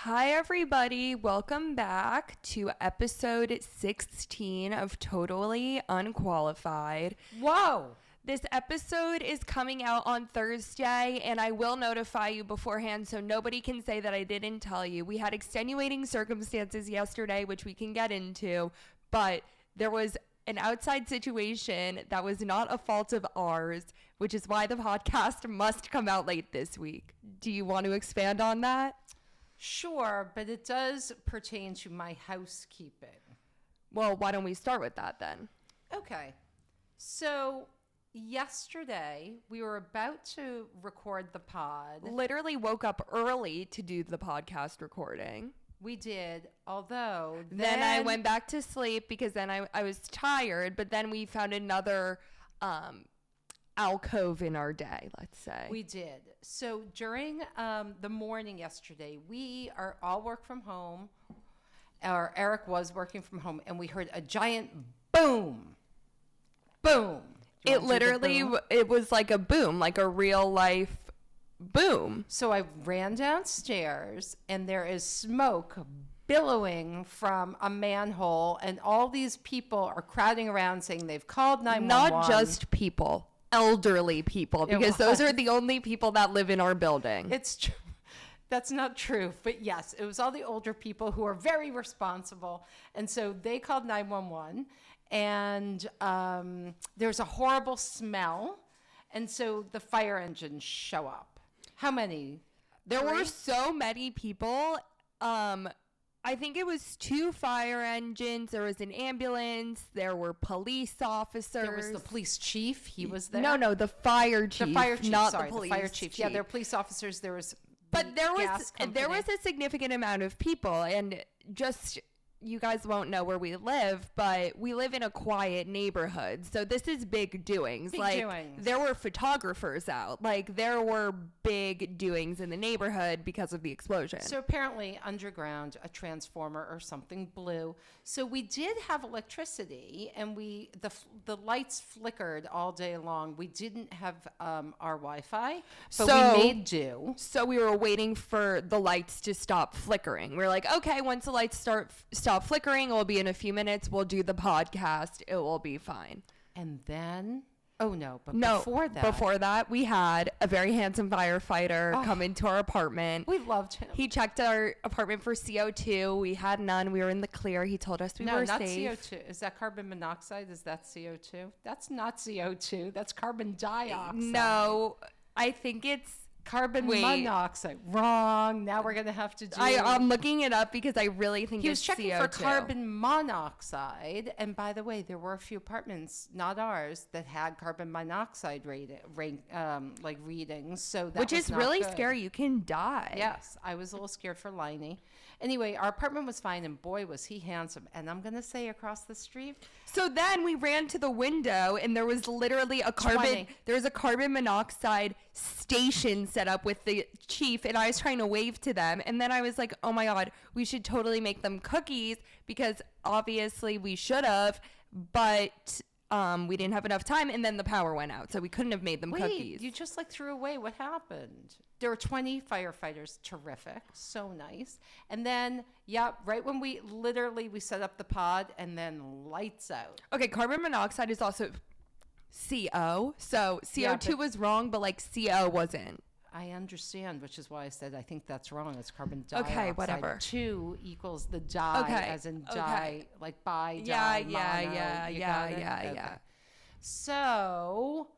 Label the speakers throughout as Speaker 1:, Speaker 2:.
Speaker 1: Hi, everybody. Welcome back to episode 16 of Totally Unqualified.
Speaker 2: Whoa!
Speaker 1: This episode is coming out on Thursday, and I will notify you beforehand so nobody can say that I didn't tell you. We had extenuating circumstances yesterday, which we can get into, but there was an outside situation that was not a fault of ours, which is why the podcast must come out late this week. Do you want to expand on that?
Speaker 2: Sure, but it does pertain to my housekeeping.
Speaker 1: Well, why don't we start with that then?
Speaker 2: Okay. So, yesterday, we were about to record the pod.
Speaker 1: Literally woke up early to do the podcast recording.
Speaker 2: We did, although
Speaker 1: Then I went back to sleep because then I was tired, but then we found another alcove in our day, let's say.
Speaker 2: We did. So, during the morning yesterday, we are all work from home, or Eric was working from home, and we heard a giant boom. Boom.
Speaker 1: It literally, it was like a boom, like a real life boom.
Speaker 2: So I ran downstairs, and there is smoke billowing from a manhole, and all these people are crowding around saying they've called 911.
Speaker 1: Not just people, elderly people, because those are the only people that live in our building.
Speaker 2: It's true. That's not true, but yes, it was all the older people who are very responsible, and so they called 911, and there's a horrible smell, and so the fire engines show up. How many?
Speaker 1: There were so many people. I think it was 2 fire engines. There was an ambulance. There were police officers.
Speaker 2: There was the police chief. He was there.
Speaker 1: No, the fire chief.
Speaker 2: The fire chief,
Speaker 1: not
Speaker 2: sorry,
Speaker 1: the police
Speaker 2: the fire chief. Yeah, there were police officers. There was,
Speaker 1: but there was a significant amount of people, and just. You guys won't know where we live, but we live in a quiet neighborhood. So this is big doings. There were photographers out. Like, there were big doings in the neighborhood because of the explosion.
Speaker 2: So apparently underground, a transformer or something blew. So we did have electricity, and the lights flickered all day long. We didn't have our Wi-Fi, but we made do.
Speaker 1: So we were waiting for the lights to stop flickering. We're like, okay, once the lights stop flickering, it will be in a few minutes. We'll do the podcast. It will be fine.
Speaker 2: And then, before that,
Speaker 1: we had a very handsome firefighter come into our apartment.
Speaker 2: We loved him.
Speaker 1: He checked our apartment for CO2. We had none. We were in the clear. He told us we were safe.
Speaker 2: No, not CO2. Is that carbon monoxide? Is that CO2? That's not CO2. That's carbon dioxide.
Speaker 1: No, I think it's
Speaker 2: carbon monoxide. Wrong. Now we're going to have to do...
Speaker 1: I'm looking it up because I really think it's CO2.
Speaker 2: He was checking for carbon monoxide. And by the way, there were a few apartments, not ours, that had carbon monoxide readings. So that
Speaker 1: Which
Speaker 2: was
Speaker 1: is
Speaker 2: not
Speaker 1: really
Speaker 2: good.
Speaker 1: scary. You can die.
Speaker 2: Yes. I was a little scared for Liney. Anyway, our apartment was fine, and boy, was he handsome. And I'm going to say across the street...
Speaker 1: So then we ran to the window, and there was literally there was a carbon monoxide station set up with the chief, and I was trying to wave to them. And then I was like, oh my God, we should totally make them cookies, because obviously we should have, but we didn't have enough time. And then the power went out, so we couldn't have made them cookies.
Speaker 2: You just threw away. What happened? There were 20 firefighters. Terrific. So nice. And then, right when we set up the pod, and then lights out.
Speaker 1: Okay, carbon monoxide is also CO. So CO2 was wrong, but CO wasn't.
Speaker 2: I understand, which is why I said I think that's wrong. It's carbon dioxide.
Speaker 1: Okay, whatever.
Speaker 2: 2 equals the die, as in die, like bi, die, mono. Yeah. So,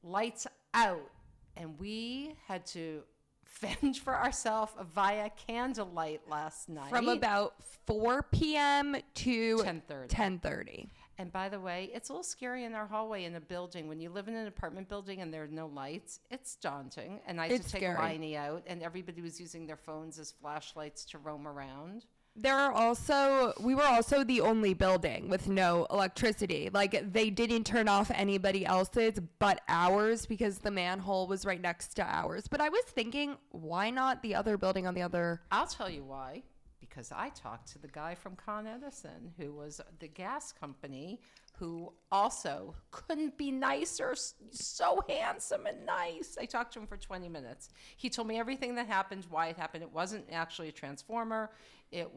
Speaker 2: lights out. And we had to fend for ourselves via candlelight last night.
Speaker 1: From about 4 p.m. to 10:30.
Speaker 2: And by the way, it's a little scary in our hallway in a building. When you live in an apartment building and there are no lights, it's daunting. And I had to take Liney out, and everybody was using their phones as flashlights to roam around.
Speaker 1: We were also the only building with no electricity. Like, they didn't turn off anybody else's but ours, because the manhole was right next to ours. But I was thinking, why not the other building on the other?
Speaker 2: I'll tell you why. Because I talked to the guy from Con Edison, who was the gas company who also couldn't be nicer, so handsome and nice. I talked to him for 20 minutes. He told me everything that happened, why it happened. It wasn't actually a transformer. It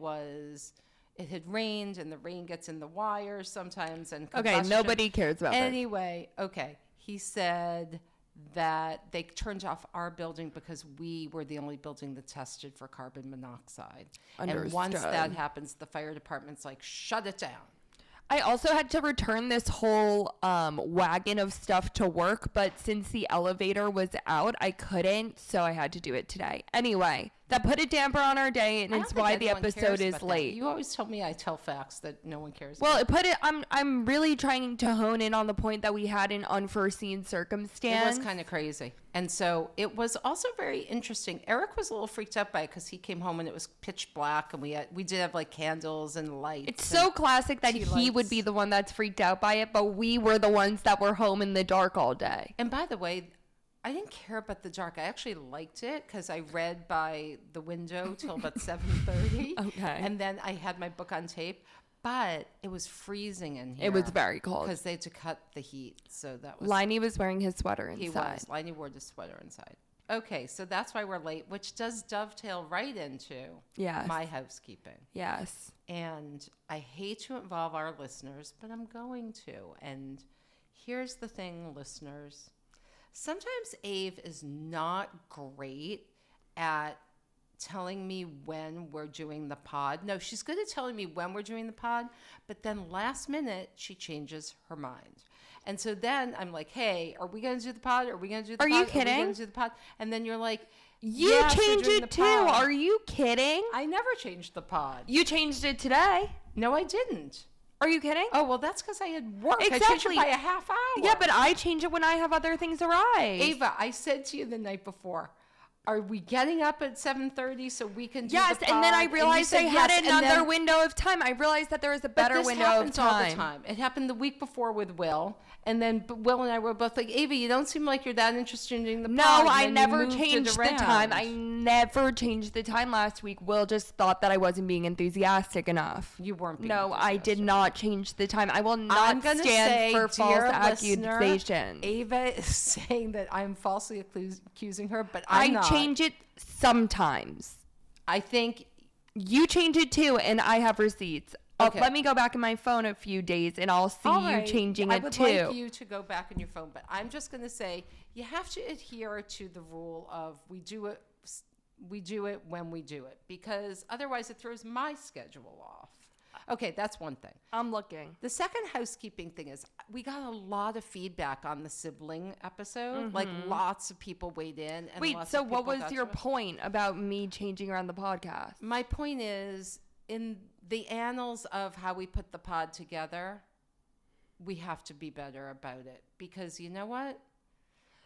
Speaker 2: had rained, and the rain gets in the wires sometimes. And
Speaker 1: okay, nobody cares about
Speaker 2: anyway, this. Okay, he said that they turned off our building because we were the only building that tested for carbon monoxide.
Speaker 1: Understood.
Speaker 2: And once that happens, the fire department's like, shut it down.
Speaker 1: I also had to return this whole wagon of stuff to work, but since the elevator was out, I couldn't, so I had to do it today. Anyway, that put a damper on our day, and it's why the episode is late.
Speaker 2: You always tell me I tell facts that no one cares
Speaker 1: about.
Speaker 2: Well,
Speaker 1: I'm really trying to hone in on the point that we had an unforeseen circumstance.
Speaker 2: It was kind of crazy. And so it was also very interesting. Eric was a little freaked out by it because he came home and it was pitch black, and we did have like candles and lights.
Speaker 1: It's so classic that he would be the one that's freaked out by it, but we were the ones that were home in the dark all day.
Speaker 2: And by the way, I didn't care about the dark. I actually liked it because I read by the window till about 7:30.
Speaker 1: Okay.
Speaker 2: And then I had my book on tape, but it was freezing in here.
Speaker 1: It was very cold.
Speaker 2: Because they had to cut the heat. So that was...
Speaker 1: Liney was wearing his sweater inside.
Speaker 2: He was. Liney wore the sweater inside. Okay, so that's why we're late, which does dovetail right into my housekeeping.
Speaker 1: Yes.
Speaker 2: And I hate to involve our listeners, but I'm going to. And here's the thing, listeners. Sometimes Ave is not great at telling me when we're doing the pod. No, she's good at telling me when we're doing the pod, but then last minute she changes her mind. And so then I'm like, hey, are we going to do the pod? Are we going to do the pod?
Speaker 1: Are you kidding?
Speaker 2: Are we going to do the pod? And then you're like,
Speaker 1: you changed it too. Are you kidding?
Speaker 2: I never changed the pod.
Speaker 1: You changed it today.
Speaker 2: No, I didn't.
Speaker 1: Are you kidding?
Speaker 2: Oh, well, that's because I had work.
Speaker 1: Exactly.
Speaker 2: I changed it by a half hour.
Speaker 1: Yeah, but I change it when I have other things arise.
Speaker 2: Ava, I said to you the night before, are we getting up at 7:30 so we can do
Speaker 1: the pod? Yes, and then I realized I had another window of time. I realized that there was a better window of time.
Speaker 2: All the time. It happened the week before with Will, and then Will and I were both like, Ava, you don't seem like you're that interested in doing the pod.
Speaker 1: No, I never changed the time. I never changed the time last week. Will just thought that I wasn't being enthusiastic enough.
Speaker 2: You weren't being
Speaker 1: enthusiastic. I did not change the time. I will not stand for false accusations.
Speaker 2: Ava is saying that I'm falsely accusing her, but I'm not.
Speaker 1: I change it sometimes.
Speaker 2: I think
Speaker 1: you change it too, and I have receipts.
Speaker 2: Okay.
Speaker 1: Let me go back in my phone a few days, and I'll see you changing it too.
Speaker 2: I would like you to go back in your phone, but I'm just going to say you have to adhere to the rule of we do it when we do it, because otherwise it throws my schedule off. Okay, that's one thing.
Speaker 1: I'm looking.
Speaker 2: The second housekeeping thing is we got a lot of feedback on the sibling episode. Mm-hmm. Like lots of people weighed in. And
Speaker 1: wait, so what was your point about me changing around the podcast?
Speaker 2: My point is, in the annals of how we put the pod together, we have to be better about it. Because you know what?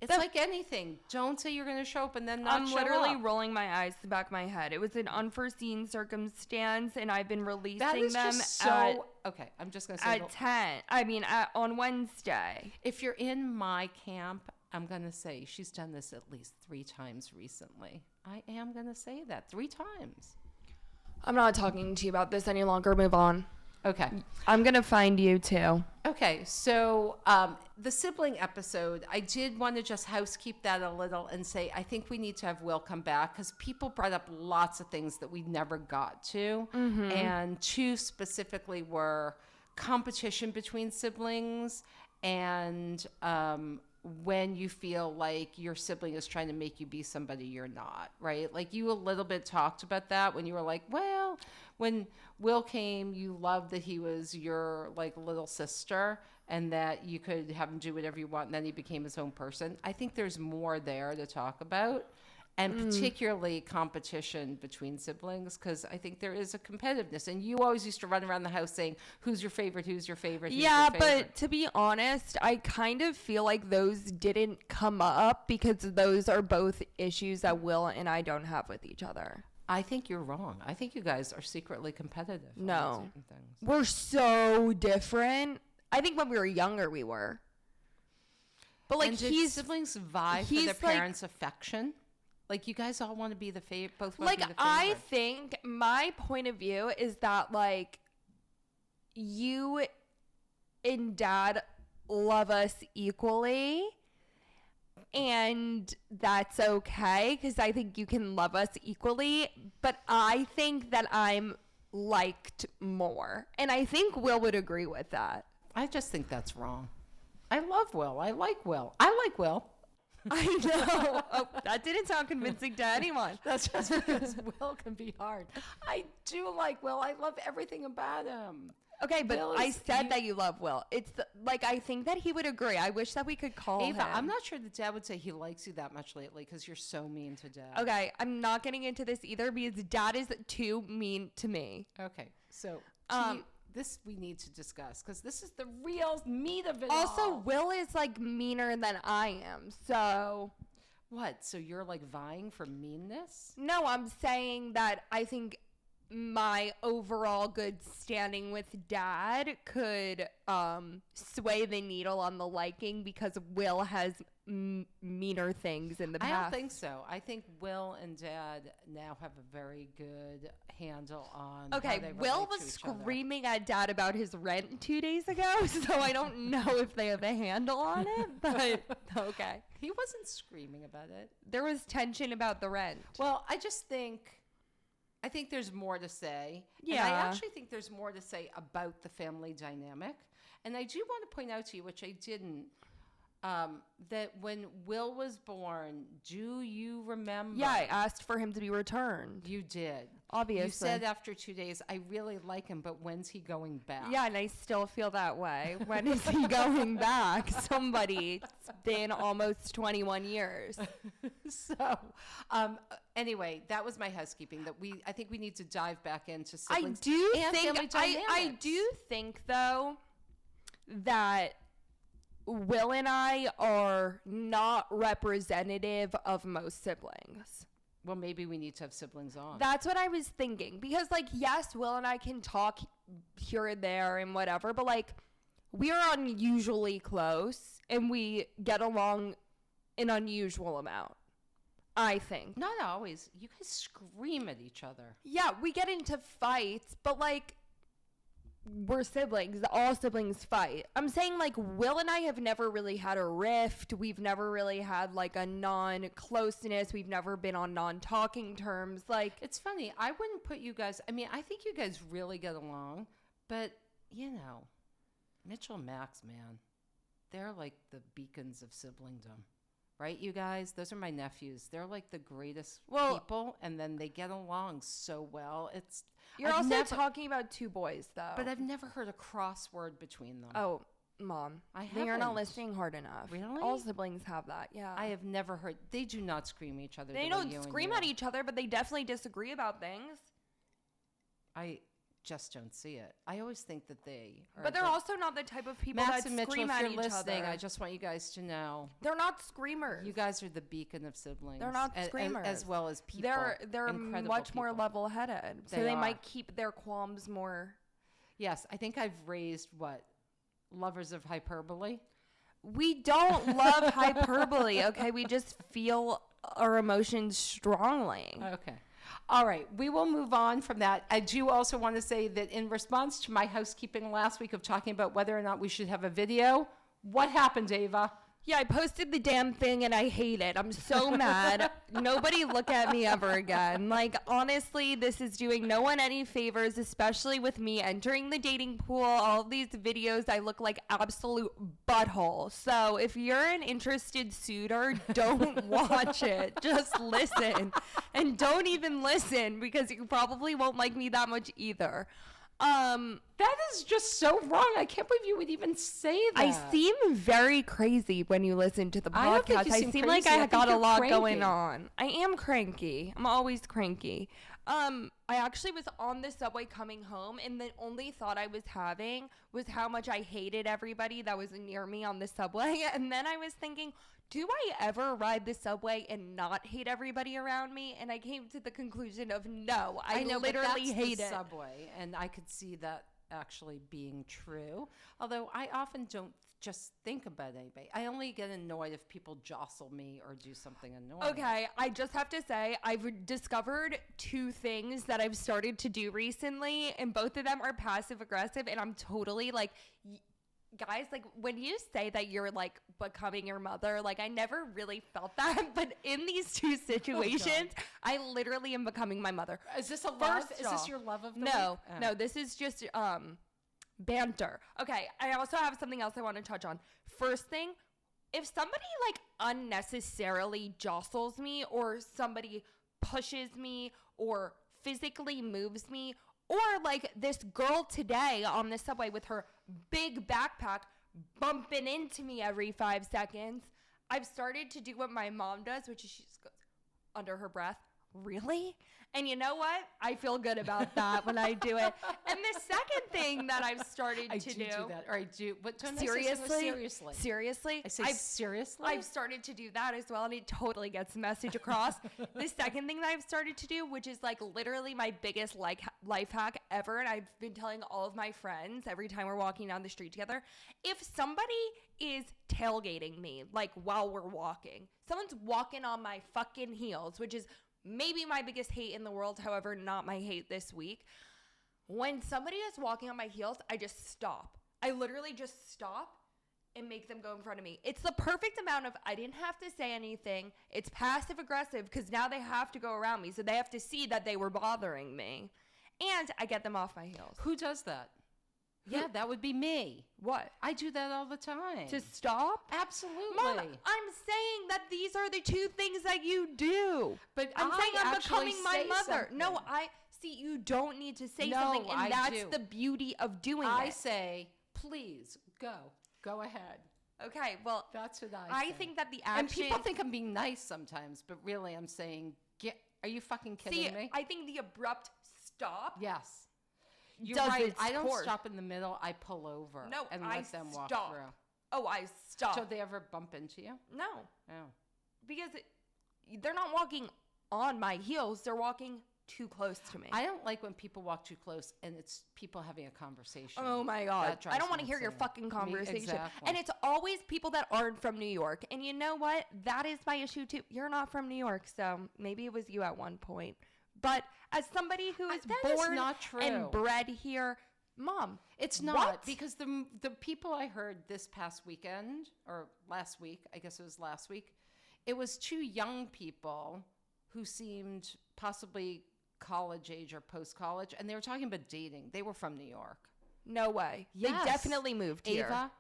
Speaker 2: It's like anything. Don't say you're going to show up and then not show up. I'm
Speaker 1: literally rolling my eyes to the back of my head. It was an unforeseen circumstance, and I've been releasing them
Speaker 2: okay, I'm just going to say...
Speaker 1: At 10. I mean, on Wednesday.
Speaker 2: If you're in my camp, I'm going to say she's done this at least 3 times recently. I am going to say that. 3 times.
Speaker 1: I'm not talking to you about this any longer. Move on.
Speaker 2: Okay.
Speaker 1: I'm going to find you too.
Speaker 2: Okay. So the sibling episode, I did want to just housekeep that a little and say, I think we need to have Will come back because people brought up lots of things that we never got to. Mm-hmm. And 2 specifically were competition between siblings and when you feel like your sibling is trying to make you be somebody you're not, right? Like you a little bit talked about that when you were like, well, when Will came, you loved that he was your like little sister and that you could have him do whatever you want, and then he became his own person. I think there's more there to talk about, and particularly competition between siblings, because I think there is a competitiveness. And you always used to run around the house saying, who's your favorite, who's your favorite, who's your favorite?
Speaker 1: But to be honest, I kind of feel like those didn't come up because those are both issues that Will and I don't have with each other.
Speaker 2: I think you're wrong. I think you guys are secretly competitive.
Speaker 1: No. We're so different. I think when we were younger, we were. But like,
Speaker 2: siblings vie for their parents' affection? Like, you guys all want to be the favorite, both want to be the favorite.
Speaker 1: I think my point of view is that, like, you and dad love us equally. And that's okay, because I think you can love us equally. But I think that I'm liked more. And I think Will would agree with that.
Speaker 2: I just think that's wrong. I love Will. I like Will. I like Will.
Speaker 1: I know. Oh, that didn't sound convincing to anyone.
Speaker 2: That's just because Will can be hard. I do like Will. I love everything about him.
Speaker 1: Okay, but I said that you love Will. It's I think that he would agree. I wish that we could call
Speaker 2: Ava,
Speaker 1: him.
Speaker 2: I'm not sure that Dad would say he likes you that much lately because you're so mean to Dad.
Speaker 1: Okay, I'm not getting into this either because Dad is too mean to me.
Speaker 2: Okay, so this we need to discuss because this is the real meat of it
Speaker 1: also,
Speaker 2: all.
Speaker 1: Will is like meaner than I am, so...
Speaker 2: What? So you're like vying for meanness?
Speaker 1: No, I'm saying that I think my overall good standing with Dad could sway the needle on the liking because Will has meaner things in the past.
Speaker 2: I don't think so. I think Will and Dad now have a very good handle on
Speaker 1: okay,
Speaker 2: how they
Speaker 1: Will was screaming at Dad about his rent 2 days ago, so I don't know if they have a handle on it, but okay.
Speaker 2: He wasn't screaming about it.
Speaker 1: There was tension about the rent.
Speaker 2: Well, I think there's more to say.
Speaker 1: Yeah.
Speaker 2: And I actually think there's more to say about the family dynamic. And I do want to point out to you, which I didn't, that when Will was born, do you remember?
Speaker 1: Yeah, I asked for him to be returned.
Speaker 2: You did.
Speaker 1: Obviously.
Speaker 2: You said after 2 days, I really like him, but when's he going back?
Speaker 1: Yeah, and I still feel that way. When is he going back? Somebody. It's been almost 21 years.
Speaker 2: So, anyway, that was my housekeeping. I think we need to dive back into siblings
Speaker 1: I do think though that Will and I are not representative of most siblings.
Speaker 2: Well, maybe we need to have siblings on.
Speaker 1: That's what I was thinking. Because, like, yes, Will and I can talk here and there and whatever, but, like, we are unusually close and we get along an unusual amount, I think.
Speaker 2: Not always. You guys scream at each other.
Speaker 1: Yeah, we get into fights, but, like, we're siblings. All siblings fight. I'm saying, like, Will and I have never really had a rift. We've never really had, like, a non-closeness. We've never been on non-talking terms. Like,
Speaker 2: it's funny. I wouldn't put you guys... I mean, I think you guys really get along. But, you know, Mitchell and Max, man, they're, like, the beacons of siblingdom. Right, you guys? Those are my nephews. They're, like, the greatest people. And then they get along so well. It's...
Speaker 1: You're also talking about two boys, though.
Speaker 2: But I've never heard a crossword between them.
Speaker 1: Oh, Mom. You're not listening hard enough.
Speaker 2: Really?
Speaker 1: All siblings have that, yeah.
Speaker 2: I have never heard. They do not scream at each other.
Speaker 1: They don't scream at each other, but they definitely disagree about things.
Speaker 2: I just don't see it. I always think that they are.
Speaker 1: But they're also not the type of people
Speaker 2: Max
Speaker 1: that
Speaker 2: and Mitchell,
Speaker 1: scream
Speaker 2: if
Speaker 1: at
Speaker 2: you're
Speaker 1: each
Speaker 2: listening,
Speaker 1: other.
Speaker 2: I just want you guys to know.
Speaker 1: They're not screamers.
Speaker 2: You guys are the beacon of siblings.
Speaker 1: They're not screamers.
Speaker 2: As well as people.
Speaker 1: They're much more level-headed. So they might keep their qualms more.
Speaker 2: Yes, I think I've raised, lovers of hyperbole?
Speaker 1: We don't love hyperbole, okay? We just feel our emotions strongly.
Speaker 2: Okay. All right, we will move on from that. I do also want to say that in response to my housekeeping last week of talking about whether or not we should have a video, what happened, Ava?
Speaker 1: Yeah, I posted the damn thing and I hate it. I'm so mad. Nobody look at me ever again. Like, honestly, this is doing no one any favors, especially with me entering the dating pool. All of these videos, I look like absolute butthole. So if you're an interested suitor, don't watch it. Just listen. And don't even listen because you probably won't like me that much either.
Speaker 2: That is just so wrong. I can't believe you would even say that.
Speaker 1: I seem very crazy when you listen to the podcast. I seem like I got a lot going on. I am cranky. I'm always cranky. I actually was on the subway coming home, and the only thought I was having was how much I hated everybody that was near me on the subway. And then I was thinking, do I ever ride the subway and not hate everybody around me? And I came to the conclusion of no, I know, literally hate
Speaker 2: the
Speaker 1: it.
Speaker 2: Subway, and I could see that actually being true. Although I often don't just think about anybody. I only get annoyed if people jostle me or do something annoying.
Speaker 1: Okay, I just have to say I've discovered two things that I've started to do recently, and both of them are passive aggressive, and I'm totally like guys, like when you say that you're like becoming your mother, like I never really felt that, but in these two situations, I literally am becoming my mother.
Speaker 2: Is this a love? Is this your love of the week?
Speaker 1: No, this is just banter. Okay, I also have something else I want to touch on. First thing, if somebody like unnecessarily jostles me or somebody pushes me or physically moves me, or like this girl today on the subway with her big backpack bumping into me every 5 seconds, I've started to do what my mom does, which is she just goes under her breath, really? And you know what? I feel good about that when I do it. And the second thing that I've started to do
Speaker 2: that. Or I do. What?
Speaker 1: Seriously?
Speaker 2: Seriously? I say seriously?
Speaker 1: I've started to do that as well, and it totally gets the message across. The second thing that I've started to do, which is like literally my biggest life hack ever, and I've been telling all of my friends every time we're walking down the street together, if somebody is tailgating me, like while we're walking, someone's walking on my fucking heels, which is maybe my biggest hate in the world, however, not my hate this week. When somebody is walking on my heels, I just stop. I literally just stop and make them go in front of me. It's the perfect amount of, I didn't have to say anything. It's passive aggressive because now they have to go around me. So they have to see that they were bothering me. And I get them off my heels.
Speaker 2: Who does that? Yeah, that would be me.
Speaker 1: What?
Speaker 2: I do that all the time.
Speaker 1: To stop?
Speaker 2: Absolutely.
Speaker 1: Mom, I'm saying that these are the two things that you do.
Speaker 2: But
Speaker 1: I'm saying I'm becoming my mother.
Speaker 2: Something.
Speaker 1: No, see, you don't need to say something, and that's the beauty of doing it.
Speaker 2: I say, please, go ahead.
Speaker 1: Okay, well,
Speaker 2: that's what I say.
Speaker 1: think that the action...
Speaker 2: And people think I'm being nice sometimes, but really I'm saying, are you fucking kidding me?
Speaker 1: I think the abrupt stop...
Speaker 2: Yes. You're right. I don't stop in the middle. I pull over and let them walk through.
Speaker 1: Oh, I stop.
Speaker 2: So they ever bump into you?
Speaker 1: No.
Speaker 2: Oh.
Speaker 1: Because they're not walking on my heels. They're walking too close to me.
Speaker 2: I don't like when people walk too close and it's people having a conversation.
Speaker 1: Oh my God. I don't want to hear your fucking conversation.
Speaker 2: Exactly.
Speaker 1: And it's always people that aren't from New York. And you know what? That is my issue too. You're not from New York, so maybe it was you at one point. But as somebody who is born and bred here, Mom,
Speaker 2: it's not. Because the people I heard this past weekend, or last week, I guess it was last week, it was two young people who seemed possibly college age or post-college, and they were talking about dating. They were from New York.
Speaker 1: No way. Yes. They definitely moved here.
Speaker 2: Ava?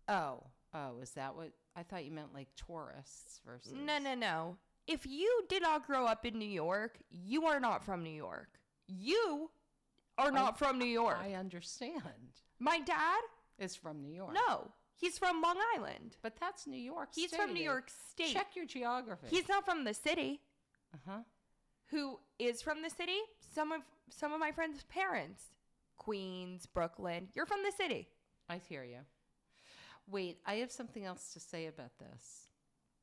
Speaker 2: Oh, is that what? I thought you meant like tourists versus...
Speaker 1: No. If you did not grow up in New York, you are not from New York. You are not from New York.
Speaker 2: I understand.
Speaker 1: My dad
Speaker 2: is from New York.
Speaker 1: No, he's from Long Island.
Speaker 2: But that's New York State.
Speaker 1: He's from New York State.
Speaker 2: Check your geography.
Speaker 1: He's not from the city.
Speaker 2: Uh-huh.
Speaker 1: Who is from the city? Some of my friends' parents. Queens, Brooklyn. You're from the city.
Speaker 2: I hear you. Wait, I have something else to say about this.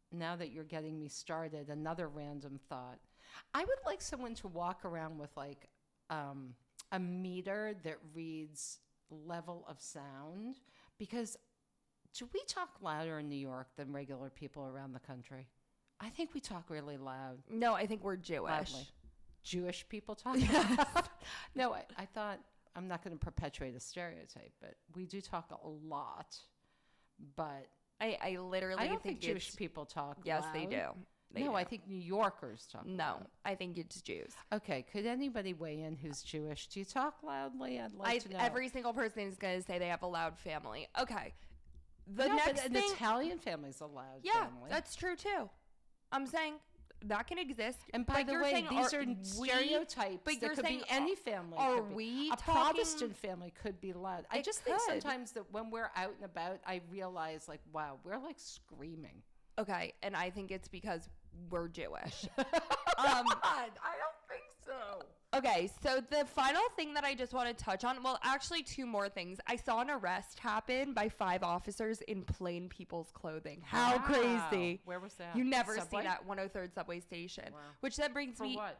Speaker 2: Now that you're getting me started, another random thought. I would like someone to walk around with like a meter that reads level of sound, because do we talk louder in New York than regular people around the country? I think we talk really loud.
Speaker 1: No, I think we're Jewish.
Speaker 2: Loudly. Jewish people talk? No, I thought, I'm not going to perpetuate a stereotype, but we do talk a lot. But
Speaker 1: I literally
Speaker 2: I don't think Jewish people talk
Speaker 1: Yes,
Speaker 2: loud.
Speaker 1: they do.
Speaker 2: I think New Yorkers talk loud.
Speaker 1: I think it's Jews.
Speaker 2: Okay, could anybody weigh in who's Jewish? Do you talk loudly? I'd like to know.
Speaker 1: Every single person is going to say they have a loud family. Okay. Next
Speaker 2: an
Speaker 1: thing,
Speaker 2: Italian family's a loud family.
Speaker 1: Yeah, that's true too. I'm saying that can exist.
Speaker 2: And by the way, these are stereotypes.
Speaker 1: But you're
Speaker 2: could
Speaker 1: saying
Speaker 2: be any family.
Speaker 1: Are we
Speaker 2: a Protestant family could be loud. I just think sometimes that when we're out and about, I realize like, wow, we're like screaming.
Speaker 1: Okay, and I think it's because we're Jewish.
Speaker 2: I don't think so.
Speaker 1: Okay, so the final thing that I just want to touch on, well, actually 2 more things. I saw an arrest happen by 5 officers in plain people's clothing. How crazy.
Speaker 2: Where was that?
Speaker 1: You never see that 103rd subway station. Wow. Which then brings me...
Speaker 2: For what?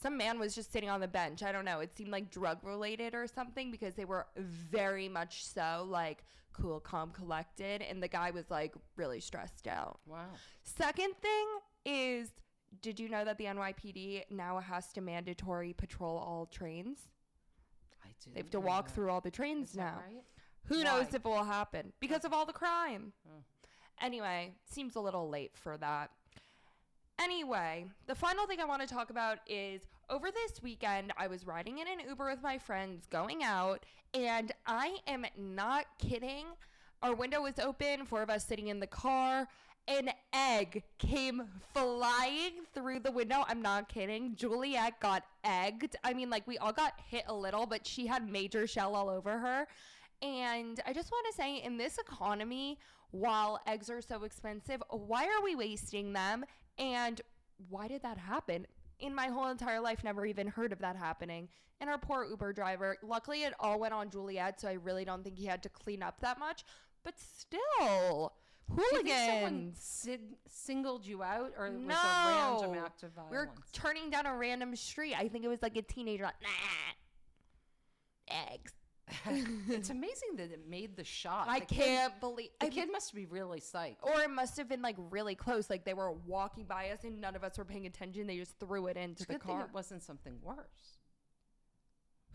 Speaker 1: Some man was just sitting on the bench. I don't know. It seemed like drug related or something, because they were very much so like cool, calm, collected. And the guy was like really stressed out.
Speaker 2: Wow.
Speaker 1: Second thing is... Did you know that the NYPD now has to mandatory patrol all trains?
Speaker 2: I did.
Speaker 1: They have to walk through all the trains now.
Speaker 2: Right?
Speaker 1: Who knows if it will happen because of all the crime. Anyway, seems a little late for that. Anyway, the final thing I want to talk about is over this weekend, I was riding in an Uber with my friends going out, and I am not kidding. Our window was open, 4 of us sitting in the car. An egg came flying through the window. I'm not kidding. Juliet got egged. I mean, like, we all got hit a little, but she had major shell all over her. And I just want to say, in this economy, while eggs are so expensive, why are we wasting them? And why did that happen? In my whole entire life, never even heard of that happening. And our poor Uber driver, luckily it all went on Juliet, so I really don't think he had to clean up that much. But still, hooligans.
Speaker 2: Do you think someone singled you out, or was it a random act of violence?
Speaker 1: We were turning down a random street. I think it was like a teenager, like, nah, eggs.
Speaker 2: It's amazing that it made the shot.
Speaker 1: I can't believe
Speaker 2: the kid must be really psyched.
Speaker 1: Or it must have been like really close. Like they were walking by us and none of us were paying attention. They just threw it into the car.
Speaker 2: Good thing it wasn't something worse.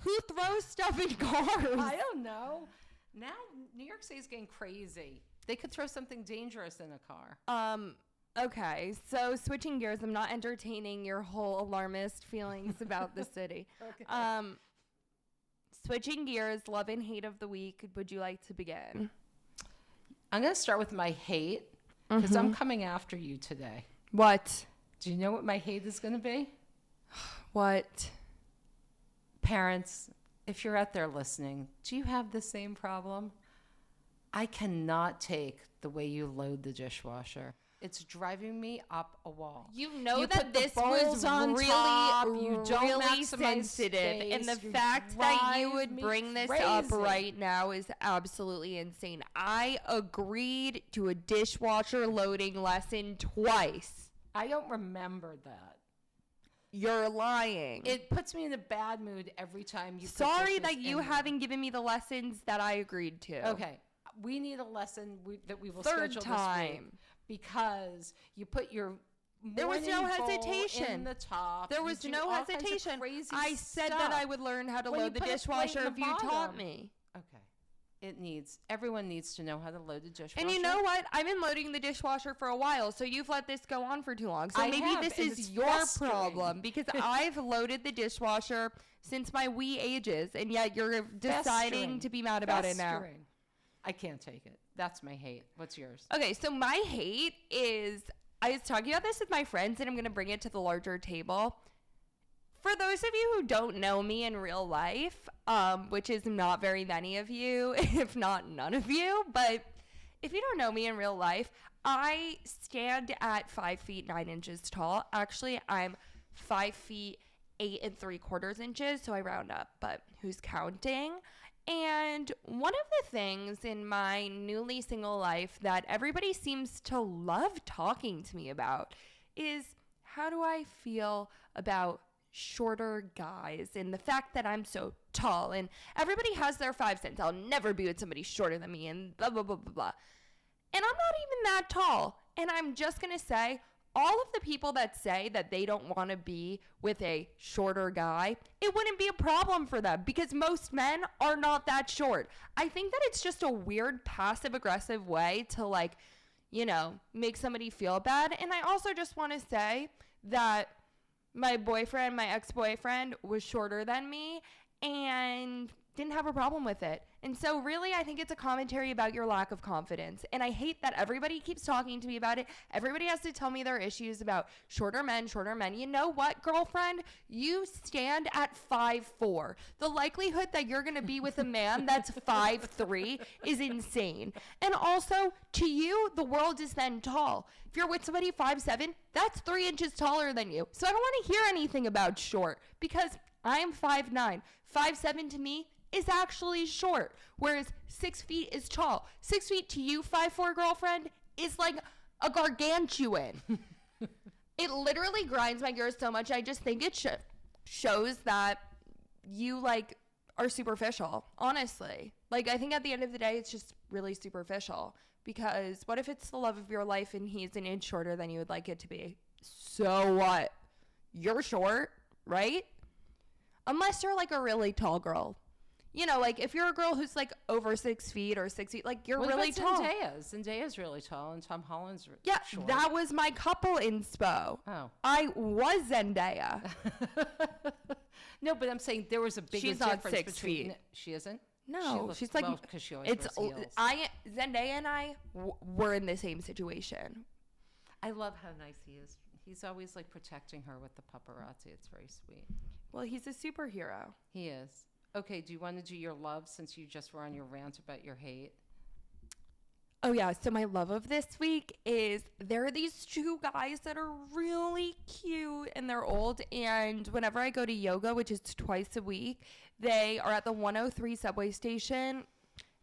Speaker 1: Who throws stuff in cars?
Speaker 2: I don't know. Now New York City is getting crazy. They could throw something dangerous in a car.
Speaker 1: Okay, so switching gears, I'm not entertaining your whole alarmist feelings about the city. Okay. Switching gears, love and hate of the week. Would you like to begin?
Speaker 2: I'm going to start with my hate because I'm coming after you today.
Speaker 1: What?
Speaker 2: Do you know what my hate is going to be?
Speaker 1: What?
Speaker 2: Parents, if you're out there listening, do you have the same problem? I cannot take the way you load the dishwasher. It's driving me up a wall.
Speaker 1: You know that this was really sensitive. And the fact that you would bring this up right now is absolutely insane. I agreed to a dishwasher loading lesson twice.
Speaker 2: I don't remember that.
Speaker 1: You're lying.
Speaker 2: It puts me in a bad mood every time you
Speaker 1: Sorry that you haven't given me the lessons that I agreed to.
Speaker 2: Okay. We need a lesson that we will
Speaker 1: Third
Speaker 2: schedule
Speaker 1: time.
Speaker 2: This week because you put your
Speaker 1: there was no hesitation
Speaker 2: in the top.
Speaker 1: There was no hesitation. I said that I would learn how to load the dishwasher if you taught me.
Speaker 2: Okay. Everyone needs to know how to load the dishwasher.
Speaker 1: And you know what? I've been loading the dishwasher for a while, so you've let this go on for too long. So maybe this is your problem because I've loaded the dishwasher since my wee ages, and yet you're deciding to be mad about it now.
Speaker 2: I can't take it. That's my hate. What's yours?
Speaker 1: Okay, so my hate is, I was talking about this with my friends, and I'm going to bring it to the larger table. For those of you who don't know me in real life, which is not very many of you, if not none of you, but if you don't know me in real life, I stand at 5 feet 9 inches tall. Actually, I'm 5 feet 8 3/4 inches, so I round up, but who's counting? And one of the things in my newly single life that everybody seems to love talking to me about is how do I feel about shorter guys and the fact that I'm so tall, and everybody has their 5 cents. I'll never be with somebody shorter than me and blah, blah, blah, blah, blah. And I'm not even that tall. And I'm just going to say, all of the people that say that they don't want to be with a shorter guy, it wouldn't be a problem for them because most men are not that short. I think that it's just a weird passive-aggressive way to, like, you know, make somebody feel bad. And I also just want to say that my ex-boyfriend was shorter than me and didn't have a problem with it. And so really, I think it's a commentary about your lack of confidence. And I hate that everybody keeps talking to me about it. Everybody has to tell me their issues about shorter men. You know what, girlfriend? You stand at 5'4". The likelihood that you're going to be with a man that's 5'3" is insane. And also, to you, the world is then tall. If you're with somebody 5'7", that's 3 inches taller than you. So I don't want to hear anything about short because I am 5'9". 5'7" to me is actually short, whereas 6 feet is tall. 6 feet to you, 5'4" girlfriend, is like a gargantuan. It literally grinds my gears so much. I just think it shows that you, like, are superficial, honestly. Like, I think at the end of the day, it's just really superficial. Because what if it's the love of your life and he's an inch shorter than you would like it to be? So what? You're short, right? Unless you're like a really tall girl. like if you're a girl who's like over 6 feet or 6 feet, like you're really tall.
Speaker 2: Zendaya?'s really tall, and Tom Holland's short.
Speaker 1: That was my couple inspo.
Speaker 2: Oh,
Speaker 1: I was Zendaya.
Speaker 2: No, but I'm saying there was a big difference.
Speaker 1: She's not 6
Speaker 2: between.
Speaker 1: feet.
Speaker 2: She isn't.
Speaker 1: No, she's like
Speaker 2: because she always wears heels.
Speaker 1: Zendaya and I were in the same situation.
Speaker 2: I love how nice he is. He's always like protecting her with the paparazzi. It's very sweet.
Speaker 1: Well, he's a superhero.
Speaker 2: He is. Okay, do you want to do your love since you just were on your rant about your hate?
Speaker 1: Oh, yeah. So my love of this week is there are these two guys that are really cute and they're old. And whenever I go to yoga, which is twice a week, they are at the 103 subway station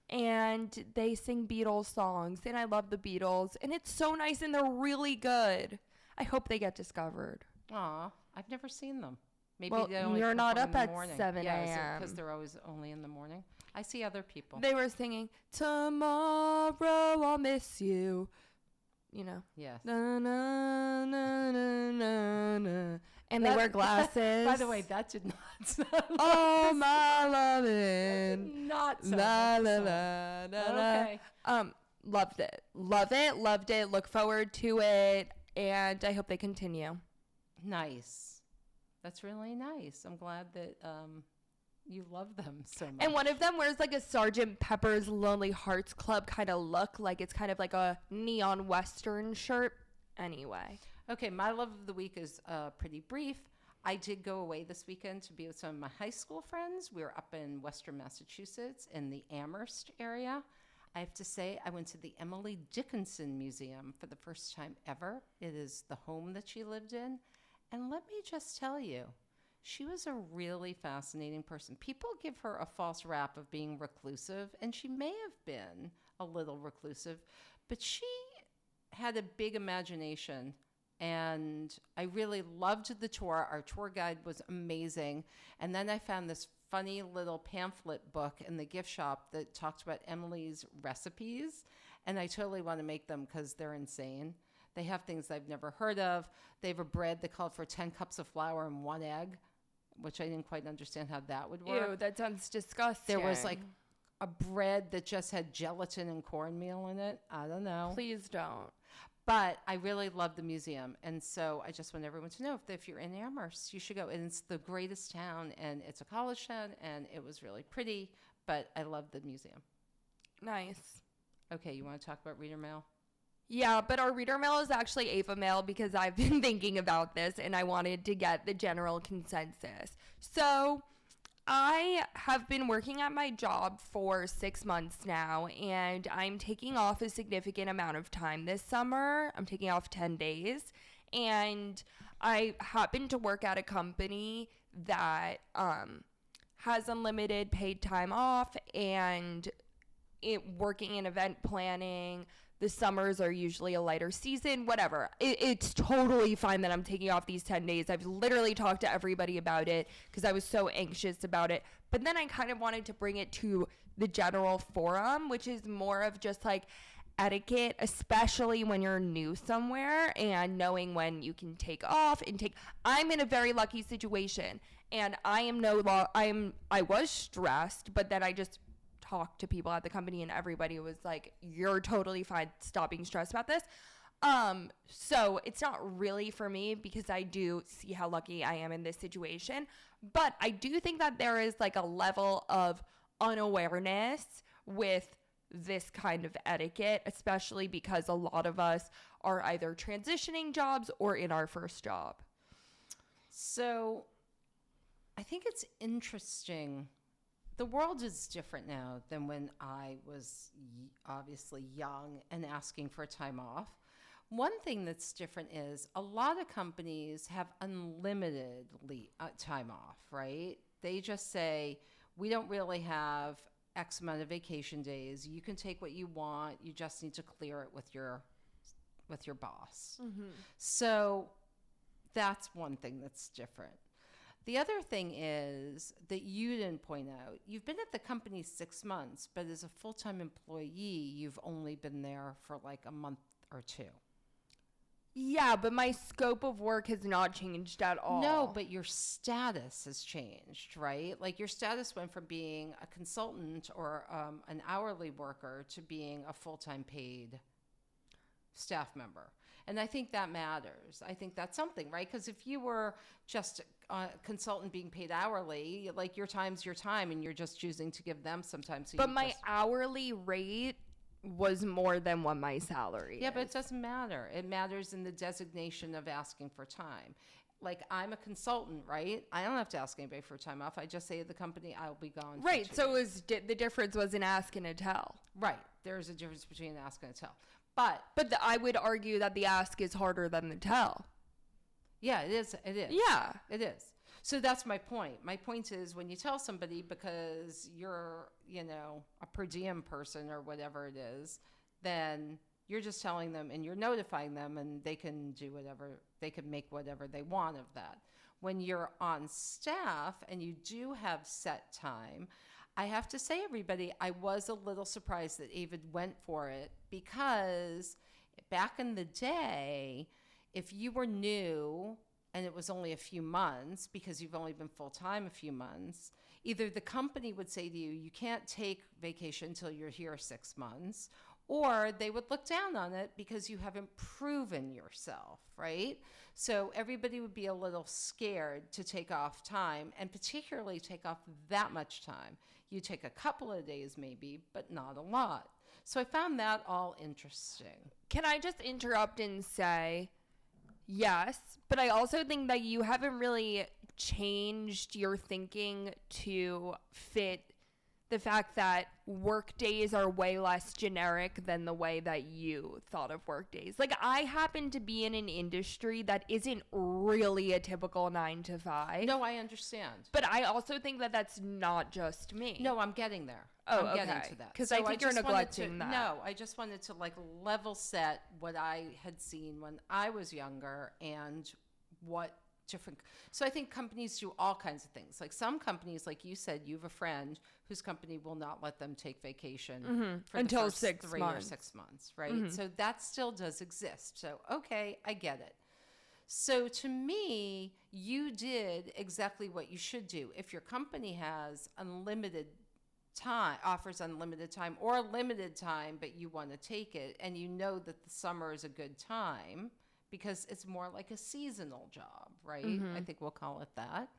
Speaker 1: and they sing Beatles songs. And I love the Beatles. And it's so nice and they're really good. I hope they get discovered.
Speaker 2: Aw, I've never seen them. Maybe
Speaker 1: well,
Speaker 2: they only
Speaker 1: you're not up at
Speaker 2: morning.
Speaker 1: 7 a.m.
Speaker 2: Yeah, because they're always only in the morning. I see other people.
Speaker 1: They were singing, "Tomorrow I'll miss you."
Speaker 2: Yes.
Speaker 1: Na, na, na, na, na, na. And they wear glasses.
Speaker 2: By the way, that did not sound
Speaker 1: oh, like my lovin'.
Speaker 2: Not so.
Speaker 1: La, la, la, la,
Speaker 2: okay.
Speaker 1: Loved it. Loved it. Look forward to it. And I hope they continue.
Speaker 2: Nice. That's really nice. I'm glad that you love them so much.
Speaker 1: And one of them wears like a Sgt. Pepper's Lonely Hearts Club kind of look. Like it's kind of like a neon Western shirt. Anyway.
Speaker 2: Okay, my love of the week is pretty brief. I did go away this weekend to be with some of my high school friends. We were up in Western Massachusetts in the Amherst area. I have to say, I went to the Emily Dickinson Museum for the first time ever. It is the home that she lived in. And let me just tell you, she was a really fascinating person. People give her a false rap of being reclusive, and she may have been a little reclusive, but she had a big imagination, and I really loved the tour. Our tour guide was amazing. And then I found this funny little pamphlet book in the gift shop that talked about Emily's recipes, and I totally want to make them because they're insane. They have things I've never heard of. They have a bread that called for 10 cups of flour and 1 egg, which I didn't quite understand how that would work.
Speaker 1: Ew, that sounds disgusting.
Speaker 2: There was like a bread that just had gelatin and cornmeal in it. I don't know.
Speaker 1: Please don't.
Speaker 2: But I really love the museum. And so I just want everyone to know if you're in Amherst, you should go. And it's the greatest town, and it's a college town, and it was really pretty. But I love the museum.
Speaker 1: Nice.
Speaker 2: Okay, you want to talk about reader mail?
Speaker 1: Yeah, but our reader mail is actually Ava mail because I've been thinking about this and I wanted to get the general consensus. So I have been working at my job for 6 months now, and I'm taking off a significant amount of time this summer. I'm taking off 10 days, and I happen to work at a company that has unlimited paid time off, and working in event planning. The summers are usually a lighter season, whatever. It's totally fine that I'm taking off these 10 days. I've literally talked to everybody about it because I was so anxious about it. But then I kind of wanted to bring it to the general forum, which is more of just like etiquette, especially when you're new somewhere and knowing when you can take off and I'm in a very lucky situation, and I was stressed, but then I just talked to people at the company and everybody was like, you're totally fine, stop being stressed about this. So it's not really for me because I do see how lucky I am in this situation, but I do think that there is like a level of unawareness with this kind of etiquette, especially because a lot of us are either transitioning jobs or in our first job.
Speaker 2: So I think it's interesting. The world is different now than when I was obviously young and asking for time off. One thing that's different is a lot of companies have unlimited time off, right? They just say, we don't really have X amount of vacation days. You can take what you want. You just need to clear it with your boss. Mm-hmm. So that's one thing that's different. The other thing is that you didn't point out, you've been at the company 6 months, but as a full-time employee, you've only been there for like a month or two.
Speaker 1: Yeah, but my scope of work has not changed at all.
Speaker 2: No, but your status has changed, right? Like your status went from being a consultant or an hourly worker to being a full-time paid staff member. And I think that matters. I think that's something, right? Because if you were just a consultant being paid hourly, like your time's your time and you're just choosing to give them some time. So
Speaker 1: but my hourly rate was more than what my salary
Speaker 2: Yeah,
Speaker 1: is.
Speaker 2: but it doesn't matter. It matters in the designation of asking for time. Like I'm a consultant, right? I don't have to ask anybody for time off. I just say to the company, I'll be gone.
Speaker 1: Right. So it was the difference was an ask and a tell.
Speaker 2: Right. There's a difference between an ask and a tell. But
Speaker 1: I would argue that the ask is harder than the tell.
Speaker 2: Yeah, it is. It is.
Speaker 1: Yeah.
Speaker 2: It is. So that's my point. My point is when you tell somebody because you're, a per diem person or whatever it is, then you're just telling them and you're notifying them and they can do whatever, they can make whatever they want of that. When you're on staff and you do have set time, I have to say, everybody, I was a little surprised that Avid went for it because back in the day, if you were new and it was only a few months because you've only been full-time a few months, either the company would say to you, you can't take vacation until you're here 6 months, or they would look down on it because you haven't proven yourself, right? So everybody would be a little scared to take off time, and particularly take off that much time. You take a couple of days maybe, but not a lot. So I found that all interesting.
Speaker 1: Can I just interrupt and say, yes, but I also think that you haven't really changed your thinking to fit the fact that work days are way less generic than the way that you thought of work days. Like, I happen to be in an industry that isn't really a typical 9 to 5.
Speaker 2: No, I understand.
Speaker 1: But I also think that that's not just me.
Speaker 2: No, I'm getting there.
Speaker 1: Oh,
Speaker 2: I'm getting
Speaker 1: okay.
Speaker 2: to that.
Speaker 1: Because I think you're neglecting that.
Speaker 2: No, I just wanted to level set what I had seen when I was younger and what different. So I think companies do all kinds of things. Like some companies, like you said, you have a friend whose company will not let them take vacation for
Speaker 1: until
Speaker 2: the first
Speaker 1: 6
Speaker 2: 3
Speaker 1: months.
Speaker 2: or 6 months, right? So that still does exist. So, okay, I get it. So to me, you did exactly what you should do. If your company has unlimited time, offers unlimited time or limited time, but you want to take it and you know that the summer is a good time because it's more like a seasonal job, right? I think we'll call it that.